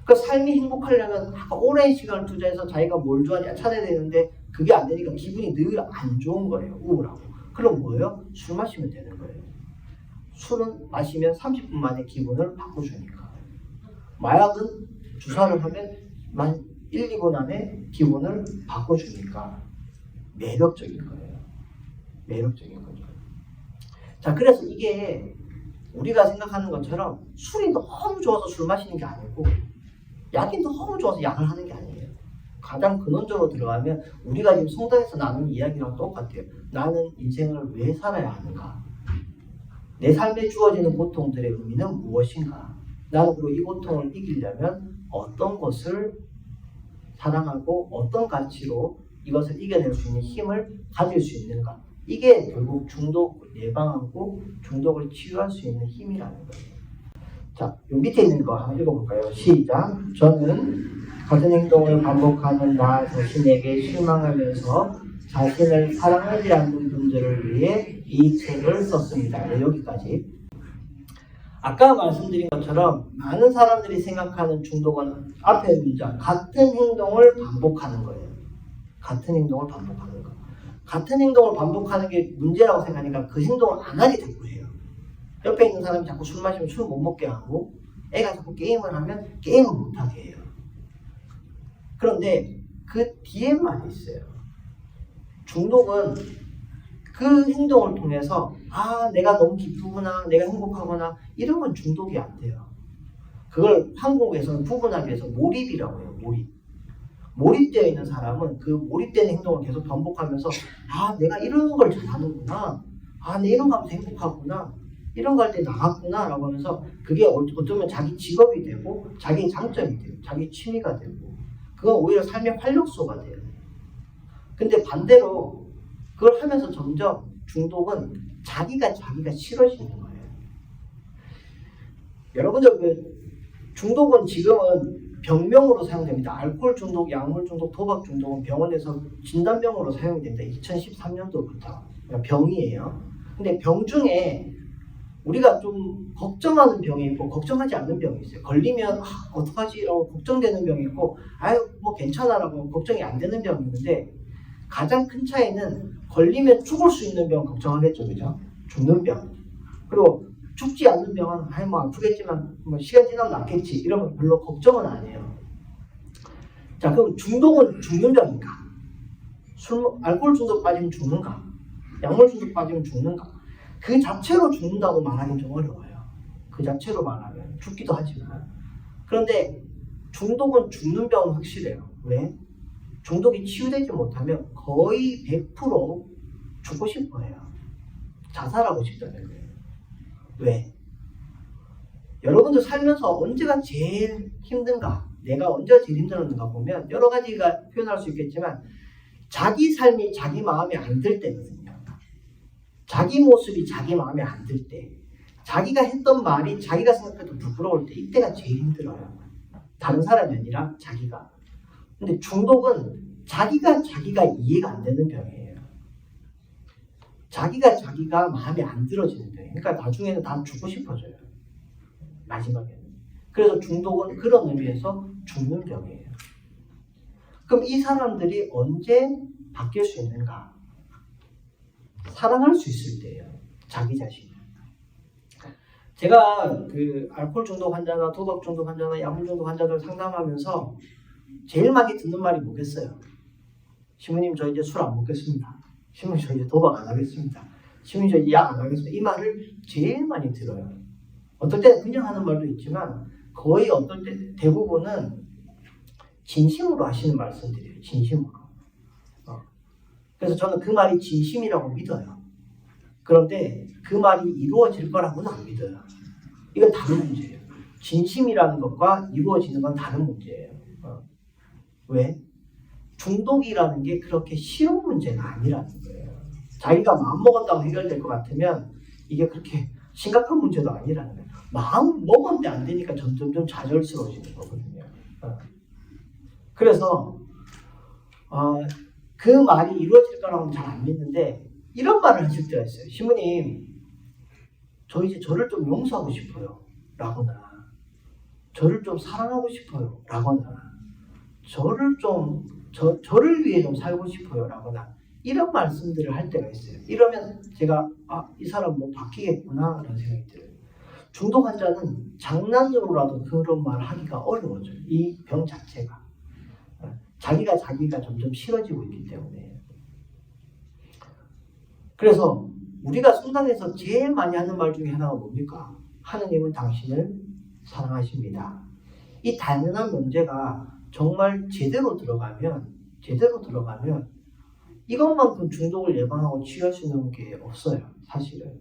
그러니까 삶이 행복하려면 오랜 시간을 투자해서 자기가 뭘 좋아하는지 찾아야 되는데 그게 안 되니까 기분이 늘 안 좋은 거예요. 우울하고. 그럼 뭐예요? 술 마시면 되는 거예요. 술은 마시면 30분 만에 기분을 바꿔주니까. 마약은 주사를 하면 만 1, 2분 안에 기분을 바꿔주니까 매력적인 거예요. 매력적인 거죠. 자, 그래서 이게 우리가 생각하는 것처럼 술이 너무 좋아서 술 마시는 게 아니고 약이 너무 좋아서 약을 하는 게 아니에요. 가장 근원적으로 들어가면 우리가 지금 성당에서 나누는 이야기랑 똑같아요. 나는 인생을 왜 살아야 하는가? 내 삶에 주어지는 고통들의 의미는 무엇인가? 나는 그리고 이 고통을 이기려면 어떤 것을 사랑하고 어떤 가치로 이것을 이겨낼 수 있는 힘을 가질 수 있는가? 이게 결국 중독 예방하고 중독을 치유할 수 있는 힘이라는 거예요. 자, 요 밑에 있는 거 한번 읽어볼까요? 시작. 저는 같은 행동을 반복하는 나 자신에게 실망하면서 자신을 사랑하지 않는 분들을 위해 이 책을 썼습니다. 네, 여기까지. 아까 말씀드린 것처럼 많은 사람들이 생각하는 중독은 앞에 문장 같은 행동을 반복하는 거예요. 같은 행동을 반복하는 거. 같은 행동을 반복하는 게 문제라고 생각하니까 그 행동을 안 하게 자꾸 해요. 옆에 있는 사람이 자꾸 술 마시면 술 못 먹게 하고 애가 자꾸 게임을 하면 게임을 못 하게 해요. 그런데 그 뒤에만 있어요. 중독은 그 행동을 통해서 내가 너무 기쁘구나, 내가 행복하구나 이런 건 중독이 안 돼요. 그걸 한국에서는 구분하기 위해서 몰입이라고 해요. 몰입되어 있는 사람은 그 몰입된 행동을 계속 반복하면서 내가 이런 걸 잘하는구나, 내가 이런 거 하면서 행복하구나, 이런 거 할 때 나갔구나 라고 하면서 그게 어쩌면 자기 직업이 되고 자기 장점이 되고 자기 취미가 되고 그건 오히려 삶의 활력소가 돼요. 근데 반대로 그걸 하면서 점점 중독은 자기가 싫어지는 거예요. 여러분들 중독은 지금은 병명으로 사용됩니다. 알코올 중독, 약물 중독, 도박 중독은 병원에서 진단병으로 사용이 됩니다. 2013년도부터 병이에요. 근데 병 중에 우리가 좀 걱정하는 병이 있고 걱정하지 않는 병이 있어요. 걸리면 어떡하지? 라고 걱정되는 병이 있고 뭐 괜찮아라고 걱정이 안 되는 병이 있는데 가장 큰 차이는 걸리면 죽을 수 있는 병 걱정하겠죠. 그죠? 죽는 병. 그리고 죽지 않는 병은 뭐 아프겠지만 뭐 시간 지나면 낫겠지 이러면 별로 걱정은 안 해요. 자, 그럼 중독은 죽는 병인가? 알코올 중독 빠지면 죽는가? 약물 중독 빠지면 죽는가? 그 자체로 죽는다고 말하기는 좀 어려워요. 그 자체로 말하면 죽기도 하지만. 그런데 중독은 죽는 병은 확실해요. 왜? 중독이 치유되지 못하면 거의 100% 죽고 싶어해요. 자살하고 싶다는 거예요. 왜? 여러분들 살면서 언제가 제일 힘든가? 내가 언제가 제일 힘들었는가 보면 여러 가지가 표현할 수 있겠지만 자기 삶이 자기 마음에 안 들 때거든요. 자기 모습이 자기 마음에 안 들 때, 자기가 했던 말이 자기가 생각해도 부끄러울 때, 이때가 제일 힘들어요. 다른 사람이 아니라 자기가. 근데 중독은 자기가 이해가 안 되는 병이에요. 자기가 마음에 안 들어지는 병이에요. 그러니까 나중에는 다 죽고 싶어져요. 마지막에는. 그래서 중독은 그런 의미에서 죽는 병이에요. 그럼 이 사람들이 언제 바뀔 수 있는가? 사랑할 수 있을 때예요. 자기 자신을. 제가 그 알코올 중독 환자나 도박 중독 환자나 약물 중독 환자들 상담하면서 제일 많이 듣는 말이 뭐겠어요? 신부님 저 이제 술 안 먹겠습니다. 신부님 저 이제 도박 안 하겠습니다. 신부님 저 이제 약 안 하겠습니다. 이 말을 제일 많이 들어요. 어떨 때는 그냥 하는 말도 있지만 거의 어떨 때 대부분은 진심으로 하시는 말씀들이에요. 진심으로. 그래서 저는 그 말이 진심이라고 믿어요. 그런데 그 말이 이루어질 거라고는 안 믿어요. 이건 다른 문제예요. 진심이라는 것과 이루어지는 건 다른 문제예요. 왜? 중독이라는 게 그렇게 쉬운 문제가 아니라는 거예요. 자기가 마음먹었다고 해결될 것 같으면 이게 그렇게 심각한 문제도 아니라는 거예요. 마음 먹었는데 안 되니까 점점 좌절스러워지는 거거든요. 그래서 그 말이 이루어질 거라고는 잘 안 믿는데 이런 말을 하실 때가 있어요. 신부님, 저 이제 저를 좀 용서하고 싶어요. 라거나 저를 좀 사랑하고 싶어요. 라거나 저를 위해 좀 살고 싶어요. 라거나 이런 말씀들을 할 때가 있어요. 이러면 제가 이 사람 뭐 바뀌겠구나 라는 생각이 들어요. 중독 환자는 장난으로라도 그런 말을 하기가 어려워져요. 이 병 자체가. 자기가 점점 싫어지고 있기 때문에. 그래서 우리가 성당에서 제일 많이 하는 말 중에 하나가 뭡니까? 하느님은 당신을 사랑하십니다. 이 당연한 문제가 정말 제대로 들어가면 이것만큼 중독을 예방하고 치유할 수 있는 게 없어요. 사실은.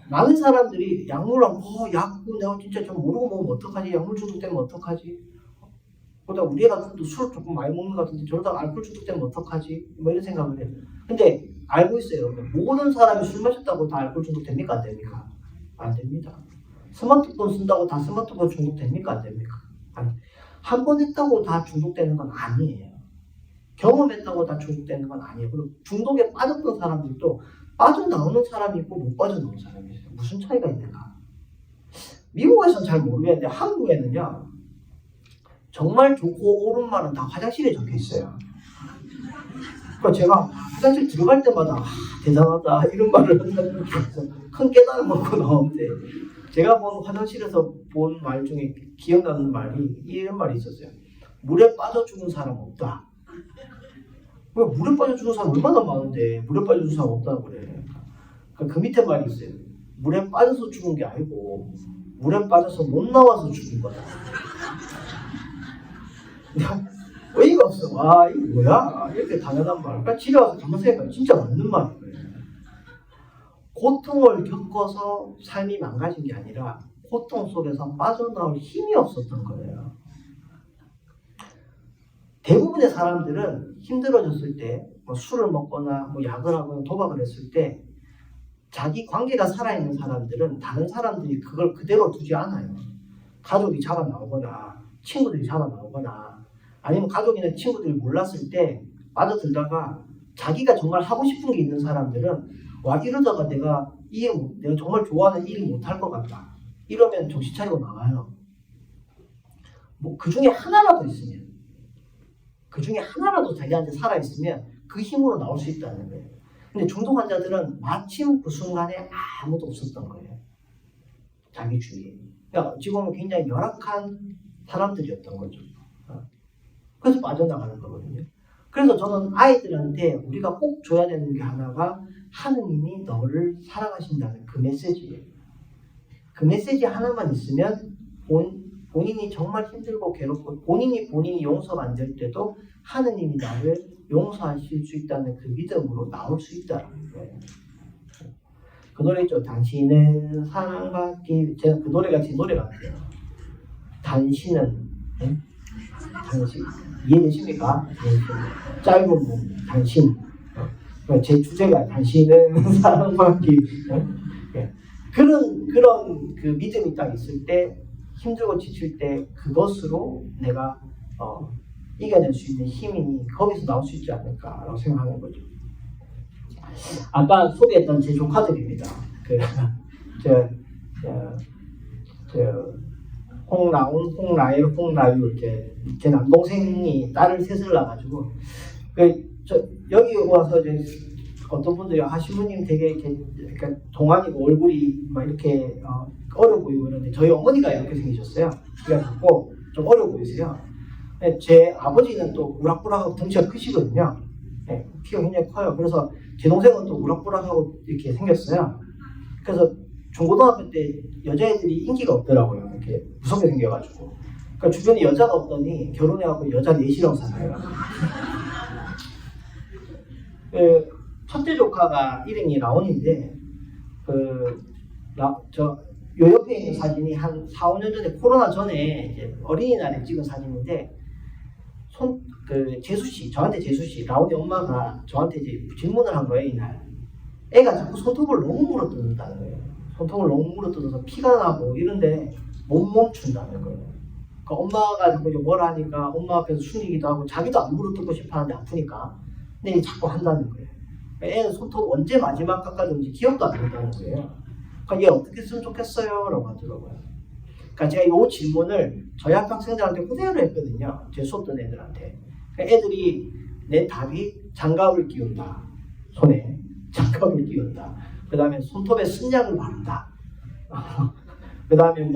많은 사람들이 약물하고 약국 내가 진짜 좀 모르고 먹으면 어떡하지? 약물 중독되면 어떡하지? 그러다 우리 애가 술 조금 많이 먹는 것 같은데 저러다가 알코올 중독되면 어떡하지? 뭐 이런 생각을 해요. 근데 알고 있어요. 여러분. 모든 사람이 술 마셨다고 다 알코올 중독됩니까? 안 됩니까? 안 됩니다. 스마트폰 쓴다고 다 스마트폰 중독됩니까? 안 됩니까? 아니, 한 번 했다고 다 중독되는 건 아니에요. 경험했다고 다 중독되는 건 아니에요. 그리고 중독에 빠졌던 사람들도 빠져나오는 사람이 있고 못 빠져나오는 사람이 있어요. 무슨 차이가 있는가? 미국에서는 잘 모르겠는데 한국에는요. 정말 좋고 옳은 말은 다 화장실에 적혀 있어요. 그러니까 제가 화장실 들어갈 때마다 대단하다 이런 말을 한다는 큰 깨달음을 얻고 나오는데 제가 화장실에서 본 말 중에 기억나는 말이 이런 말이 있었어요. 물에 빠져 죽은 사람 없다. 왜 물에 빠져 죽은 사람 얼마나 많은데 물에 빠져 죽은 사람 없다고 그래. 그 밑에 말이 있어요. 물에 빠져서 죽은 게 아니고 물에 빠져서 못 나와서 죽은 거다. 어이가 없어. 와 이거 뭐야? 이렇게 당연한 말. 그러니까 집에 와서 가만 생각하면 진짜 맞는 말이에요. 고통을 겪어서 삶이 망가진 게 아니라 고통 속에서 빠져나올 힘이 없었던 거예요. 대부분의 사람들은 힘들어졌을 때 술을 먹거나 약을 하거나 도박을 했을 때 자기 관계가 살아있는 사람들은 다른 사람들이 그걸 그대로 두지 않아요. 가족이 잡아 나오거나 친구들이 잡아 나오거나 아니면 가족이나 친구들이 몰랐을 때 빠져들다가 자기가 정말 하고 싶은 게 있는 사람들은 이러다가 내가 정말 좋아하는 일을 못할 것 같다. 이러면 정신 차리고 나가요. 그 중에 하나라도 자기한테 살아있으면 그 힘으로 나올 수 있다는 거예요. 근데 중독 환자들은 마침 그 순간에 아무도 없었던 거예요. 자기 주위에. 그러니까 어찌 보면 굉장히 열악한 사람들이었던 거죠. 그래서 빠져나가는 거거든요. 그래서 저는 아이들한테 우리가 꼭 줘야 되는 게 하나가 하느님이 너를 사랑하신다는 그 메시지예요. 그 메시지 하나만 있으면 본인이 정말 힘들고 괴롭고 본인이 용서가 안 될 때도 하느님이 나를 용서하실 수 있다는 그 믿음으로 나올 수 있다는 거예요. 그 노래 있죠. 당신은 사랑받기, 제가 그 노래가 제 노래 같아요. 당신은, 네? 당신 이해되십니까? 짧은 몸, 당신. 제 주제가 당신은 사랑받기. 네? 그런 그 믿음이 딱 있을 때 힘들고 지칠 때 그것으로 내가 이겨낼 수 있는 힘이 거기서 나올 수 있지 않을까라고 생각하는 거죠. 아까 소개했던 제 조카들입니다. 홍라운, 홍라엘, 홍라유 제 남동생이 딸을 셋을 낳아가지고 여기 와서 이제 어떤 분들이 신부님 되게 그러니까 동안이고 얼굴이 막 이렇게 어려 보이고 그러는데 저희 어머니가 이렇게 생기셨어요. 그래갖고 좀 어려 보이세요. 제 아버지는 또 우락부락하고 덩치가 크시거든요. 네, 키가 굉장히 커요. 그래서 제 동생은 또 우락부락하고 이렇게 생겼어요. 그래서 중고등학교 때 여자애들이 인기가 없더라고요. 이렇게 무섭게 생겨가지고. 그러니까 주변에 여자가 없더니 결혼해갖고 여자 넷이랑 살아요. 첫째 조카가 이름이 라온인데 요 옆에 있는 사진이 한 4, 5년 전에 코로나 전에 이제 어린이날에 찍은 사진인데 재수씨, 저한테 재수씨, 라온이 엄마가 저한테 이제 질문을 한 거예요, 이날. 애가 자꾸 손톱을 너무 물어뜯는다는 거예요. 손톱을 너무 물어뜯어서 피가 나고 이런데 못 멈춘다는 거예요. 그러니까 엄마가 자꾸 이제 뭘 하니까 엄마 앞에서 숨기기도 하고 자기도 안 물어뜯고 싶어 하는데 아프니까. 근데 자꾸 한다는 거예요. 애는 손톱 언제 마지막 깎아줬는지 기억도 안 난다는 거예요. 그러니까 얘 어떻게 했으면 좋겠어요? 라고 하더라고요. 그러니까 제가 이 질문을 저희 학생들한테 그대로 했거든요. 제 수업 듣는 애들한테. 그러니까 애들이 내 답이 장갑을 끼운다. 손에 장갑을 끼운다. 그 다음에 손톱에 순약을 바른다. 그 다음에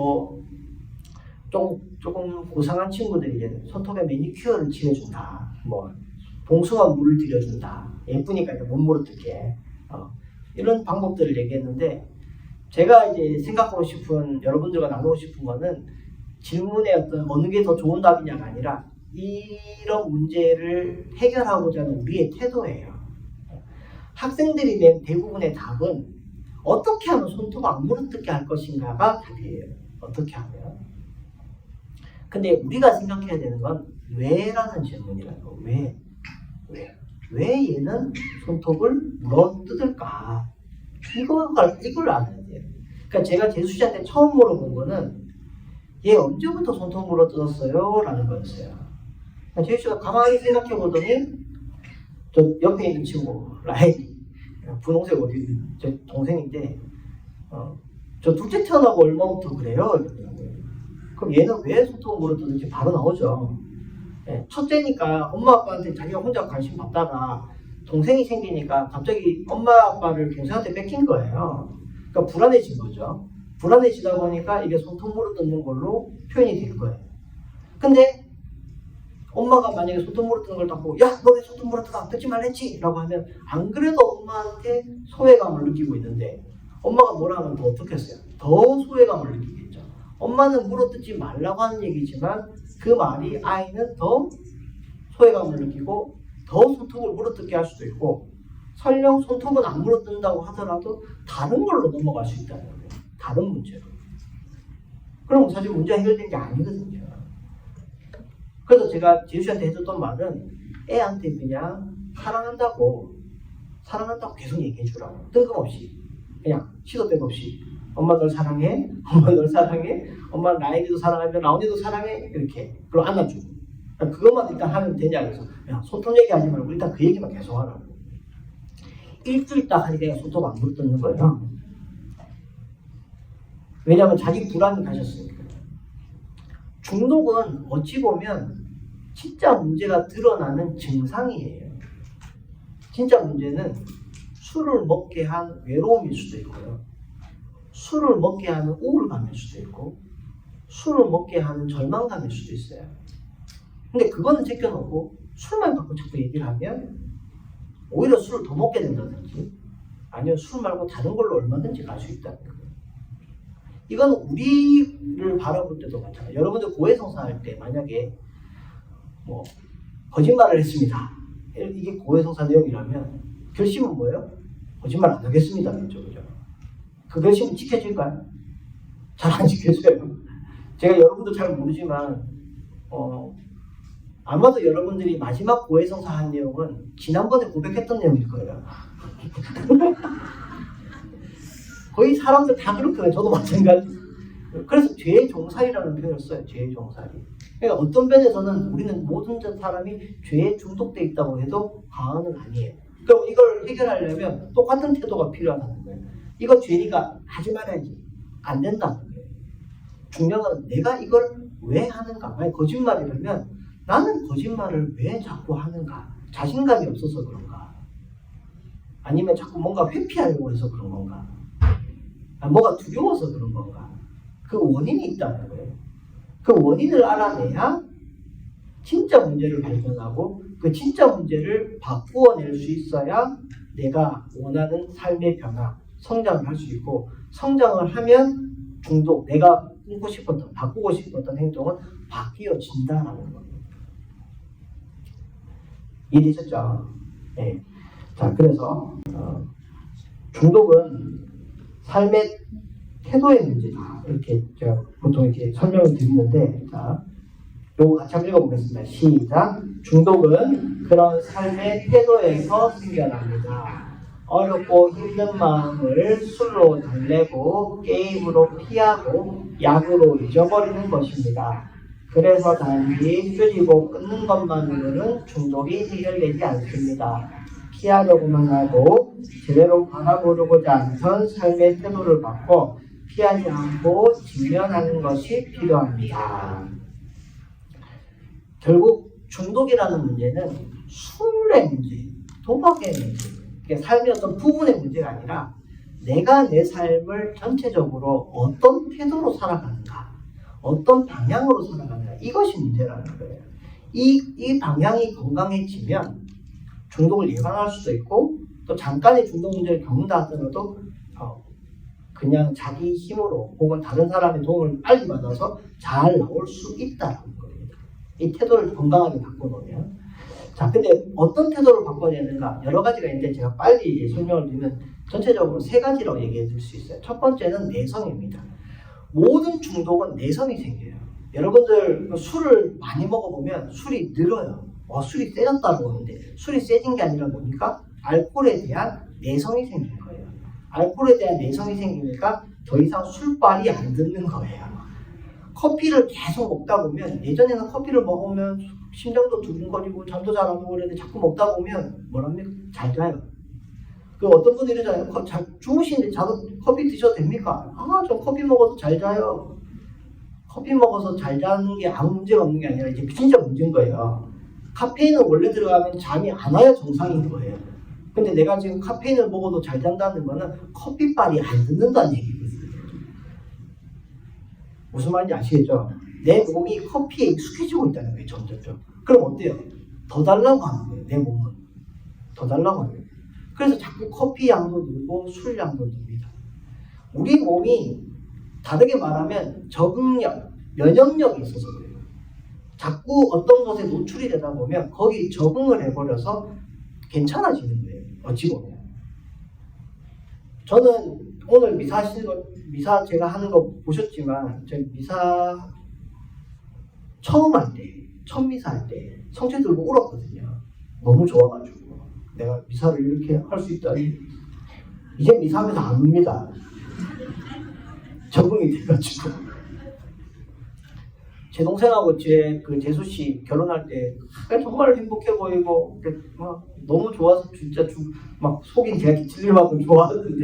조금 고상한 친구들이 이제 손톱에 매니큐어를 칠해준다. 봉숭아 물을 들여준다. 예쁘니까 이제 못 물어뜯게. 이런 방법들을 얘기했는데 제가 이제 생각하고 싶은 여러분들과 나누고 싶은 거는 질문에 어느 게 더 좋은 답이냐가 아니라 이런 문제를 해결하고자 하는 우리의 태도예요. 학생들이 낸 대부분의 답은 어떻게 하면 손톱 안 물어뜯게 할 것인가가 답이에요. 어떻게 하면. 근데 우리가 생각해야 되는 건 왜라는 질문이라는 거. 왜 얘는 손톱을 물어뜯을까? 이걸 알아야 돼요. 그러니까 제가 재수씨한테 처음 물어본 거는 얘 언제부터 손톱 물어뜯었어요? 라는 거였어요. 그러니까 재수씨가 가만히 생각해 보더니 저 옆에 있는 친구 라헬이 분홍색 옷 입은 제 동생인데 저 둘째 태어나고 얼마부터 그래요? 이러더라고요. 그럼 얘는 왜 손톱 물어뜯는지 바로 나오죠. 네, 첫째니까 엄마 아빠한테 자기가 혼자 관심 받다가 동생이 생기니까 갑자기 엄마 아빠를 동생한테 뺏긴 거예요. 그러니까 불안해진 거죠. 불안해지다 보니까 이게 손톱 물어뜯는 걸로 표현이 된 거예요. 근데 엄마가 만약에 손톱 물어뜯는 걸 딱 보고 야, 너 왜 손톱 물어뜯어? 뜯지 말랬지? 라고 하면 안 그래도 엄마한테 소외감을 느끼고 있는데 엄마가 뭐라 하면 더 어떻겠어요? 더 소외감을 느끼겠죠. 엄마는 물어뜯지 말라고 하는 얘기지만 그 말이 아이는 더 소외감을 느끼고 더 손톱을 물어뜯게 할 수도 있고 설령 손톱은 안 물어뜯는다고 하더라도 다른 걸로 넘어갈 수 있다는 거예요. 다른 문제로. 그럼 사실 문제 해결된 게 아니거든요. 그래서 제가 재수씨한테 해줬던 말은 애한테 그냥 사랑한다고 계속 얘기해 주라고. 뜬금없이. 그냥 시도 때도 없이. 엄마 널 사랑해. 엄마 널 사랑해. 엄마 라인이도 사랑하며 라온이도 사랑해. 이렇게. 그리고 안아주고. 그것만 일단 하면 되냐 그래서 야, 손톱 얘기하지 말고 일단 그 얘기만 계속 하라고. 일주일 딱 하니까 손톱 안 물어뜯는 거예요. 왜냐하면 자기 불안이 가셨으니까. 중독은 어찌 보면 진짜 문제가 드러나는 증상이에요. 진짜 문제는 술을 먹게 한 외로움일 수도 있고요. 술을 먹게 하는 우울감일 수도 있고 술을 먹게 하는 절망감일 수도 있어요. 근데 그거는 제껴놓고 술만 갖고 자꾸 얘기를 하면 오히려 술을 더 먹게 된다든지 아니면 술 말고 다른 걸로 얼마든지 갈 수 있다는 거예요. 이건 우리를 바라볼 때도 마찬가지예요. 여러분들 고해성사할 때 만약에 뭐 거짓말을 했습니다. 이게 고해성사 내용이라면 결심은 뭐예요? 거짓말 안 하겠습니다. 그죠? 그 결심은 지켜질까요? 잘 안 지켜져요. 제가 여러분도 잘 모르지만 아마도 여러분들이 마지막 고해성사 한 내용은 지난번에 고백했던 내용일 거예요. 거의 사람들 다 그렇거든요. 저도 마찬가지. 그래서 죄의 종살이라는 표현을 써요. 죄의 종살이. 그러니까 어떤 면에서는 우리는 모든 사람이 죄에 중독돼 있다고 해도 과언은 아니에요. 그럼 이걸 해결하려면 똑같은 태도가 필요하다는 거예요. 이거 죄니까 하지 말아야지. 안 된다는 거예요. 중요한 건 내가 이걸 왜 하는가. 만약 거짓말이라면 나는 거짓말을 왜 자꾸 하는가. 자신감이 없어서 그런가. 아니면 자꾸 뭔가 회피하려고 해서 그런 건가. 뭐가 두려워서 그런 건가. 그 원인이 있다는 거예요. 그 원인을 알아내야 진짜 문제를 발견하고 그 진짜 문제를 바꾸어낼 수 있어야 내가 원하는 삶의 변화, 성장을 할 수 있고 성장을 하면 중독, 내가 끊고 싶었던, 바꾸고 싶었던 행동은 바뀌어진다라는 겁니다. 이해되셨죠? 네. 자, 그래서 중독은 삶의 태도의 문제다. 이렇게 제가 보통 이렇게 설명을 드리는데, 자, 요거 같이 한번 읽어보겠습니다. 시작. 중독은 그런 삶의 태도에서 생겨납니다. 어렵고 힘든 마음을 술로 달래고 게임으로 피하고 약으로 잊어버리는 것입니다. 그래서 단지 줄이고 끊는 것만으로는 중독이 해결되지 않습니다. 피하려고만 하고 제대로 바라보려고자 않던 삶의 태도를 바꿔 피하지 않고 직면하는 것이 필요합니다. 결국 중독이라는 문제는 술의 문제, 도박의 문제, 삶의 어떤 부분의 문제가 아니라 내가 내 삶을 전체적으로 어떤 태도로 살아가는가, 어떤 방향으로 살아가는가, 이것이 문제라는 거예요. 이 방향이 건강해지면 중독을 예방할 수도 있고 또 잠깐의 중독 문제를 겪는다 하더라도 그냥 자기 힘으로 혹은 다른 사람의 도움을 빨리 받아서 잘 나올 수 있다는 겁니다. 이 태도를 건강하게 바꿔놓으면. 자, 근데 어떤 태도를 바꿔야 되는가? 여러 가지가 있는데 제가 빨리 설명을 드리면 전체적으로 세 가지로 얘기해 줄 수 있어요. 첫 번째는 내성입니다. 모든 중독은 내성이 생겨요. 여러분들 술을 많이 먹어보면 술이 늘어요. 술이 세졌다고 하는데 술이 세진 게 아니라 뭡니까? 알코올에 대한 내성이 생긴 거예요. 알코올에 대한 내성이 생기니까 더 이상 술빨이 안 듣는 거예요. 커피를 계속 먹다 보면 예전에는 커피를 먹으면 심장도 두근거리고 잠도 잘 안 오고 그랬는데 자꾸 먹다 보면 뭐랍니까? 잘 자요. 그 어떤 분들이 이러잖아요. 주무시는데 자도 커피 드셔도 됩니까? 전 커피 먹어도 잘 자요. 커피 먹어서 잘 자는 게 아무 문제가 없는 게 아니라 이제 진짜 문제인 거예요. 카페인은 원래 들어가면 잠이 안 와야 정상인 거예요. 근데 내가 지금 카페인을 먹어도 잘 잔다는 거는 커피빨이 안 듣는다는 얘기거든요. 무슨 말인지 아시겠죠? 내 몸이 커피에 익숙해지고 있다는 거예요, 점점. 그럼 어때요? 더 달라고 하는 거예요, 내 몸은. 더 달라고 하는 거예요. 그래서 자꾸 커피 양도 늘고 술 양도 늡니다. 우리 몸이 다르게 말하면 적응력, 면역력이 있어서 그래요. 자꾸 어떤 것에 노출이 되다 보면 거기 적응을 해버려서 괜찮아지는 거예요. 어찌 보면. 저는 오늘 미사 제가 하는 거 보셨지만 저 미사 첫 미사 할 때 성체 들고 울었거든요. 너무 좋아가지고 내가 미사를 이렇게 할 수 있다니. 이제 미사하면서 안 웁니다. 적응이 돼가지고. 제 동생하고 재수 씨 결혼할 때 정말 행복해 보이고 막 너무 좋아서 진짜 막 속이 제가 기칠릴 만큼 좋아하는데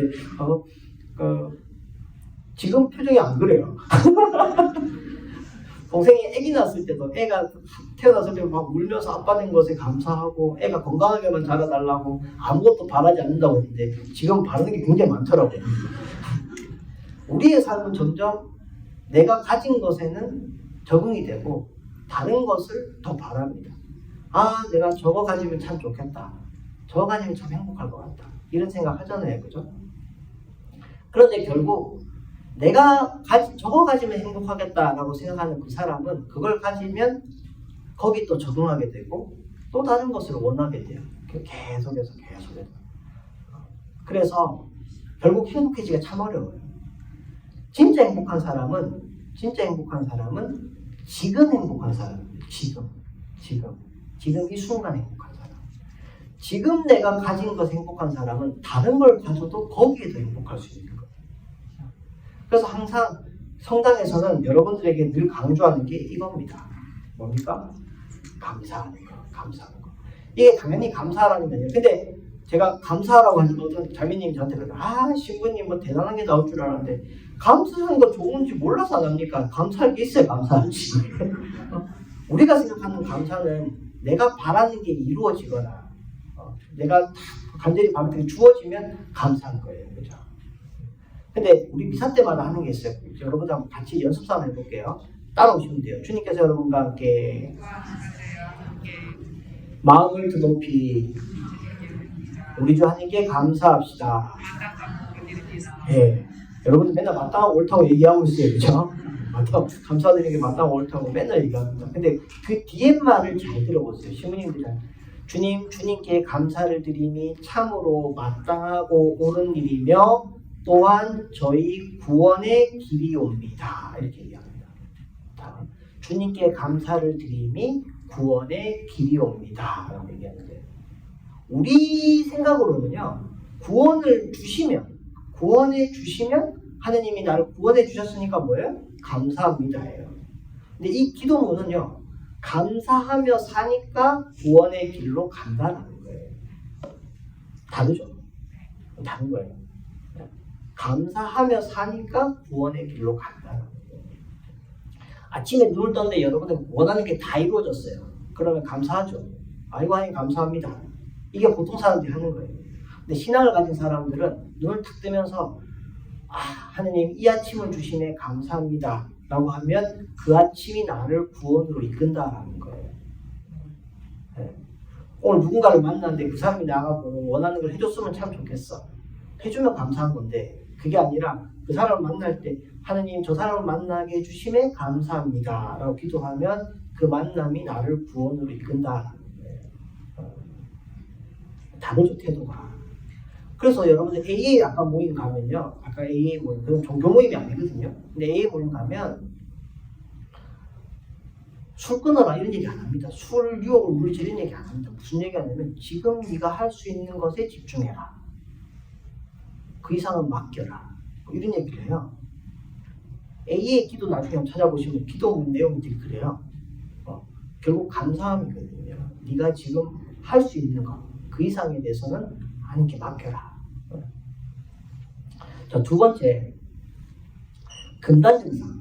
지금 표정이 안 그래요. 동생이 아기 낳았을 때도 애가 태어났을 때 막 울면서 아빠 된 것에 감사하고 애가 건강하게만 자라달라고 아무것도 바라지 않는다고 했는데 지금 바라는 게 굉장히 많더라고요. 우리의 삶은 점점 내가 가진 것에는 적응이 되고 다른 것을 더 바랍니다. 아, 내가 저거 가지면 참 좋겠다. 저거 가지면 참 행복할 것 같다. 이런 생각 하잖아요. 그죠? 그런데 결국 내가 저거 가지면 행복하겠다라고 생각하는 그 사람은 그걸 가지면 거기 또 적응하게 되고 또 다른 것을 원하게 돼요. 계속해서. 그래서 결국 행복해지기가 참 어려워요. 진짜 행복한 사람은 지금 행복한 사람이에요. 지금 이 순간 행복한 사람. 지금 내가 가진 것 행복한 사람은 다른 걸 가져도 거기에 더 행복할 수 있는 거예요. 그래서 항상 성당에서는 여러분들에게 늘 강조하는 게 이겁니다. 뭡니까? 감사하는 거. 이게 당연히 감사라는 거예요. 근데 제가 감사하라고 하니까 어떤 자매님이 저한테 그래요. 아, 신부님 뭐 대단한 게 나올 줄 알았는데 감사하는 거 좋은지 몰라서 안 합니까? 감사할 게 있어야 감사하지. 우리가 생각하는 감사는 내가 바라는 게 이루어지거나 내가 간절히 바라는 게 주어지면 감사한 거예요. 그죠? 근데 우리 미사 때마다 하는 게 있어요. 여러분들 한번 같이 연습 한번 해볼게요. 따라오시면 돼요. 주님께서 여러분과 함께 마음을 더 높이 우리 주 하나님께 감사합시다. 예. 여러분들 맨날 마땅하고 옳다고 얘기하고 있어요. 그죠? 감사드리는 게 마땅하고 옳다고 맨날 얘기합니다. 근데 그 뒤에 말을 잘 들어보세요. 신부님들이 주님께 감사를 드림이 참으로 마땅하고 옳은 일이며 또한 저희 구원의 길이옵니다. 이렇게 얘기합니다. 주님께 감사를 드림이 구원의 길이옵니다. 라고 얘기하는데 우리 생각으로는요. 구원해 주시면 하느님이 나를 구원해 주셨으니까 뭐예요? 감사합니다예요. 근데 이 기도문은요. 감사하며 사니까 구원의 길로 간다는 거예요. 다르죠? 다른 거예요. 감사하며 사니까 구원의 길로 간다는 거예요. 아침에 눈을 떴는데 여러분들 원하는 게 다 이루어졌어요. 그러면 감사하죠. 아이고 하나님 감사합니다. 이게 보통 사람들이 하는 거예요. 근데 신앙을 가진 사람들은 눈을 탁 뜨면서 하느님 이 아침을 주시네 감사합니다 라고 하면 그 아침이 나를 구원으로 이끈다라는 거예요. 네. 오늘 누군가를 만났는데 그 사람이 나가고 원하는 걸 해줬으면 참 좋겠어. 해주면 감사한 건데 그게 아니라 그 사람을 만날 때 하느님 저 사람을 만나게 해주심에 감사합니다 라고 기도하면 그 만남이 나를 구원으로 이끈다라는 거예요. 다르죠 태도가. 그래서 여러분들 AA 아까 모임 가면요. 아까 AA 모임 그건 종교 모임이 아니거든요. 근데 AA 모임 가면 술 끊어라 이런 얘기 안 합니다. 술 유혹을 물리치는 얘기 안 합니다. 무슨 얘기 하냐면 지금 네가 할 수 있는 것에 집중해라. 그 이상은 맡겨라. 이런 얘기를 해요. A의 기도 나중에 한번 찾아보시면 기도 내용들이 그래요. 결국 감사함이거든요. 네가 지금 할 수 있는 것, 그 이상에 대해서는 하나님께 맡겨라. 자, 두 번째, 금단 증상.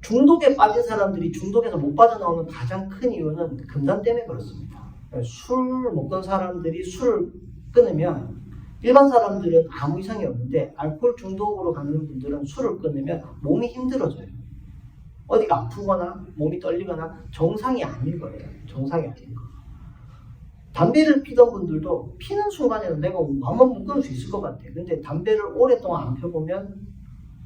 중독에 빠진 사람들이 중독에서 못 빠져나오는 가장 큰 이유는 금단 때문에 그렇습니다. 술 먹던 사람들이 술을 끊으면 일반 사람들은 아무 이상이 없는데 알코올 중독으로 가는 분들은 술을 끊으면 몸이 힘들어져요. 어디가 아프거나 몸이 떨리거나 정상이 아닌 거예요. 정상이 아닌 거. 담배를 피던 분들도 피는 순간에는 내가 마음만 못 끊을 수 있을 것 같아. 근데 담배를 오랫동안 안 펴보면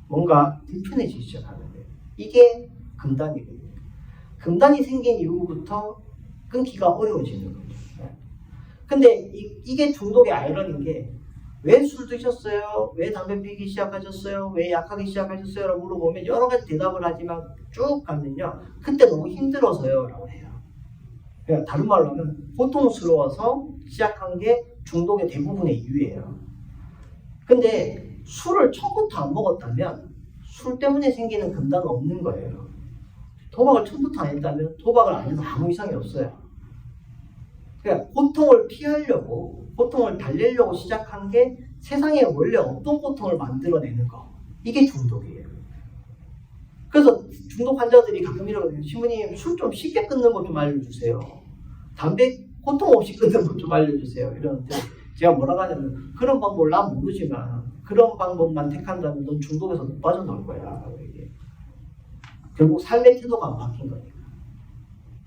뭔가 불편해지기 시작하는 거예요. 이게 금단이거든요. 금단이 생긴 이후부터 끊기가 어려워지는 거죠. 근데 이게 중독의 아이러니인 게 왜 술 드셨어요? 왜 담배 피기 시작하셨어요? 왜 약하기 시작하셨어요? 라고 물어보면 여러 가지 대답을 하지만 쭉 가면요. 그때 너무 힘들어서요. 라고 해요. 그러니까 다른 말로 하면 고통스러워서 시작한 게 중독의 대부분의 이유예요. 근데 술을 처음부터 안 먹었다면 술 때문에 생기는 금단은 없는 거예요. 도박을 처음부터 안 했다면 도박을 안 해도 아무 이상이 없어요. 그러니까 고통을 피하려고 고통을 달래려고 시작한 게 세상에 원래 없던 고통을 만들어내는 거. 이게 중독이에요. 그래서 중독 환자들이 가끔 이러거든요. 신부님 술 좀 쉽게 끊는 것 좀 알려주세요. 담배 고통 없이 끊는 것 좀 알려주세요. 이러는데 제가 뭐라고 하냐면 그런 방법을 난 모르지만 그런 방법만 택한다면 넌 중독에서 못 빠져나올 거야. 라고 얘기해요. 결국 삶의 태도가 안 바뀐 거니까.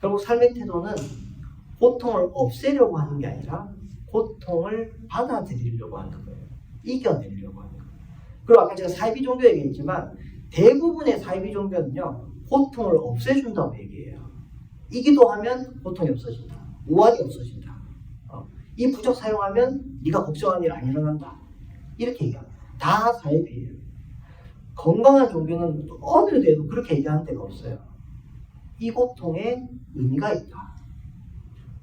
결국 삶의 태도는 고통을 없애려고 하는 게 아니라 고통을 받아들이려고 하는 거예요. 이겨내려고 하는 거예요. 그리고 아까 제가 사이비 종교 얘기했지만 대부분의 사이비 종교는요, 고통을 없애준다고 얘기해요. 이 기도하면 고통이 없어진다. 우환이 없어진다. 이 부적 사용하면 네가 걱정한 일 안 일어난다. 이렇게 얘기합니다. 다 사이비예요. 건강한 종교는 어느 데도 그렇게 얘기하는 데가 없어요. 이 고통에 의미가 있다.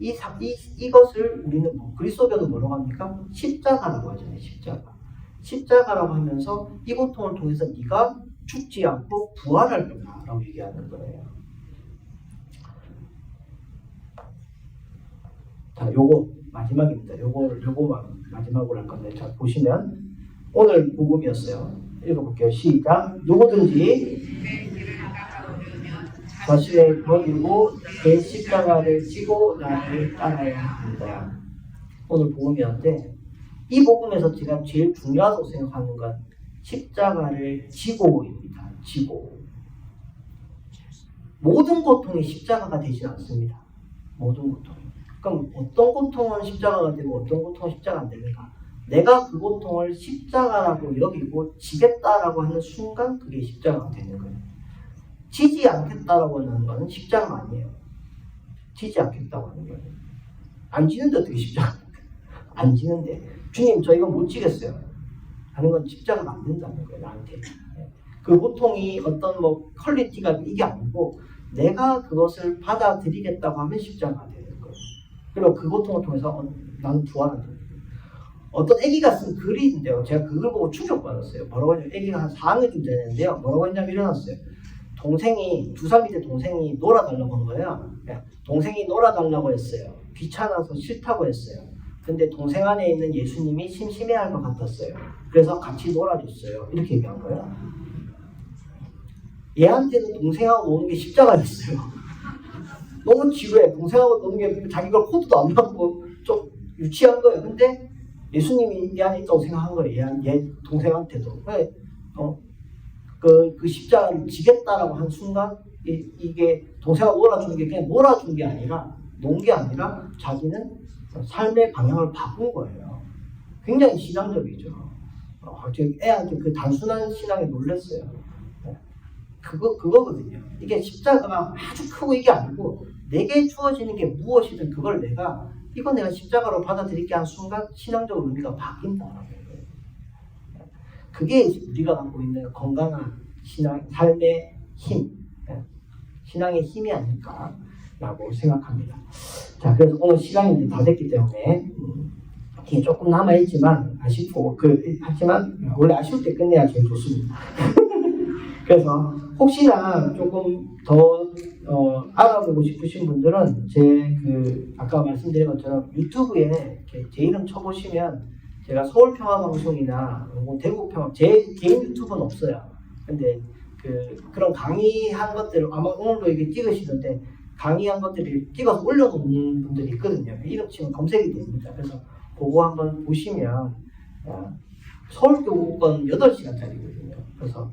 이것을 우리는 그리스도교는 뭐라고 합니까? 십자가라고 하잖아요. 십자가. 십자가라고 하면서 이 고통을 통해서 네가 죽지 않고 부활할 거다라고 얘기하는 거예요. 자, 요거 마지막입니다. 요거만 마지막으로 할 건데, 자, 보시면 오늘 복음이었어요. 읽어볼게요. 시작. 누구든지 자신을 버리고 내 십자가를 지고 나를 따라야 합니다. 오늘 복음이었는데, 이 복음에서 제가 제일 중요하다고 생각하는 건 십자가를 지고입니다. 지고. 모든 고통이 십자가가 되지 않습니다. 모든 고통. 그럼 어떤 고통은 십자가가 되고 어떤 고통은 십자가 안 됩니까? 내가 그 고통을 십자가라고 여기고 지겠다라고 하는 순간 그게 십자가가 되는 거예요. 지지 않겠다라고 하는 건 십자가 아니에요. 지지 않겠다고 하는 거예요. 안 지는데 어떻게 십자가? 안 지는데 주님 저 이거 못 지겠어요 하는 건 십자가가 안 된다는 거예요. 나한테. 그 고통이 어떤 퀄리티가 이게 아니고 내가 그것을 받아들이겠다고 하면 십자가가 되는 거예요. 그리고 그 고통을 통해서 나는 부활한다. 어떤 애기가 쓴 글이 있는데요. 제가 그걸 보고 충격받았어요. 뭐라고 하냐면 애기가 한 4학년쯤 되는데요. 뭐라고 했냐면 일어났어요. 동생이 2살 밑에 동생이 놀아달라고 한 거예요. 동생이 놀아달라고 했어요. 귀찮아서 싫다고 했어요. 근데 동생 안에 있는 예수님이 심심해할 것 같았어요. 그래서 같이 놀아줬어요. 이렇게 얘기한 거예요. 얘한테는 동생하고 노는 게 십자가였어요. 너무 지루해. 동생하고 노는 게 자기 걸 코드도 안 맞고 좀 유치한 거예요. 근데 예수님이 얘 안에 있다고 생각한 거예요. 얘 동생한테도. 그 십자가를 지겠다라고 한 순간 이게 동생하고 놀아주는 게 그냥 놀아준 게 아니라 논 게 아니라 자기는 삶의 방향을 바꾼 거예요. 굉장히 신앙적이죠. 애한테 그 단순한 신앙에 놀랐어요. 그거거든요. 이게 십자가가 아주 크고 이게 아니고 내게 주어지는 게 무엇이든 그걸 내가 십자가로 받아들이게 한 순간 신앙적 의미가 바뀐다라는 거예요. 그게 우리가 갖고 있는 건강한 삶의 힘, 신앙의 힘이 아닐까라고 생각합니다. 자, 그래서 오늘 시간이 이제 다 됐기 때문에 뒤에 조금 남아있지만 아쉽고 하지만 원래 아쉬울 때 끝내야 제일 좋습니다. 그래서 혹시나 조금 더 알아보고 싶으신 분들은 아까 말씀드린 것처럼 유튜브에 제 이름 쳐보시면 제가 서울평화방송이나 대구평화 제 개인 유튜브는 없어요. 근데 그런 강의한 것들을 아마 오늘도 이게 찍으시던데 강의한 것들을 찍어서 올려놓은 분들이 있거든요. 이름 치면 검색이 됩니다. 그래서 그거 한번 보시면 서울교육권 8시간짜리거든요. 그래서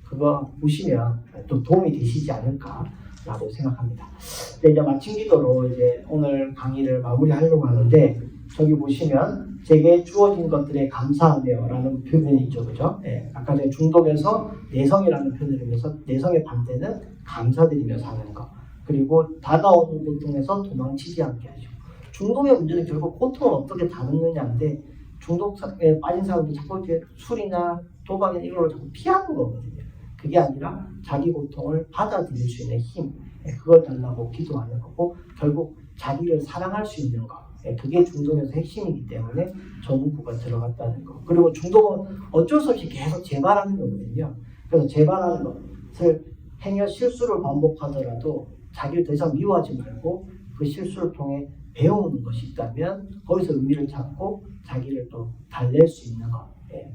그거 보시면 또 도움이 되시지 않을까라고 생각합니다. 이제 마침 기도로 이제 오늘 강의를 마무리하려고 하는데 저기 보시면 제게 주어진 것들에 감사하며라는 표현이 있죠, 그죠? 아까 전에 중독에서 내성이라는 표현을 하면서 내성의 반대는 감사드리며 사는 것. 그리고 다가오는 고통에서 도망치지 않게 하죠. 중독의 문제는 결국 고통을 어떻게 다루느냐인데 중독에 빠진 사람도 자꾸 이렇게 술이나 도박이나 이걸로 자꾸 피하는 거거든요. 그게 아니라 자기 고통을 받아들일 수 있는 힘, 그걸 달라고 기도하는 거고 결국 자기를 사랑할 수 있는 것. 그게 중독에서 핵심이기 때문에 저 문구가 들어갔다는 거. 그리고 중독은 어쩔 수 없이 계속 재발하는 거거든요. 그래서 재발하는 것을 행여 실수를 반복하더라도 자기를 더 이상 미워하지 말고 그 실수를 통해 배우는 것이 있다면 거기서 의미를 찾고 자기를 또 달랠 수 있는 것.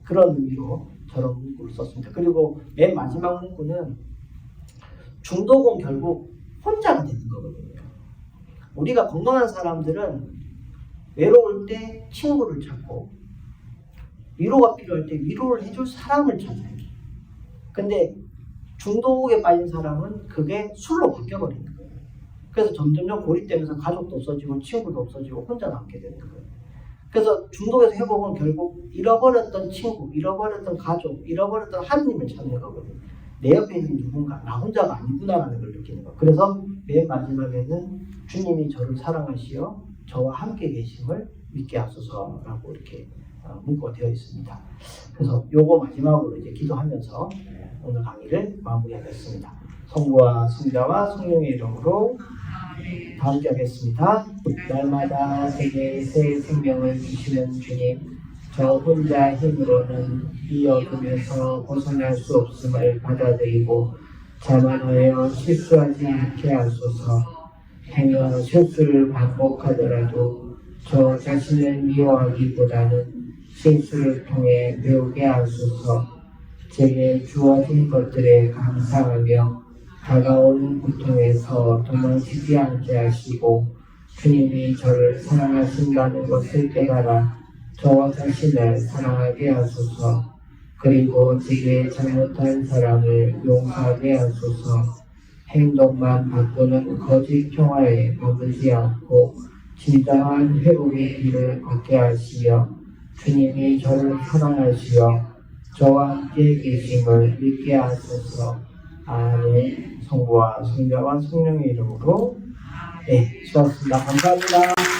그런 의미로 저런 문구를 썼습니다. 그리고 맨 마지막 문구는 중독은 결국 혼자가 되는 거거든요. 우리가 건강한 사람들은 외로울 때 친구를 찾고 위로가 필요할 때 위로를 해줄 사람을 찾아요. 근데 중독에 빠진 사람은 그게 술로 바뀌어버리는 거예요. 그래서 점점점 고립되면서 가족도 없어지고 친구도 없어지고 혼자 남게 되는 거예요. 그래서 중독에서 회복은 결국 잃어버렸던 친구, 잃어버렸던 가족, 잃어버렸던 하느님을 찾는 거거든요. 내 옆에 있는 누군가, 나 혼자가 아니구나라는 걸 느끼는 거예요. 그래서 맨 마지막에는 주님이 저를 사랑하시어 저와 함께 계심을 믿게 하소서라고 이렇게 문구가 되어 있습니다. 그래서 요거 마지막으로 이제 기도하면서 오늘 강의를 마무리하겠습니다. 성부와 성자와 성령의 이름으로 다 함께 하겠습니다. 날마다 제게 새 생명을 주시는 주님, 저 혼자 힘으로는 이 어둠에서 벗어날 수 없음을 받아들이고 자만하여 실수하지 않게 하소서. 행여 실수를 반복하더라도 저 자신을 미워하기보다는 실수를 통해 배우게 하소서. 제게 주어진 것들에 감사하며 다가오는 고통에서 도망치지 않게 하시고 주님이 저를 사랑하신다는 것을 깨달아 저와 자신을 사랑하게 하소서. 그리고 제게 잘못한 사람을 용서하게 하소서. 행동만 바꾸는 거짓 평화에 머물지 않고 진정한 회복의 길을 걷게 하시며 주님이 저를 사랑하시어 저와 함께 계심을 믿게 하소서. 아멘. 성부와 성자와 성령의 이름으로 네, 수고하셨습니다. 감사합니다.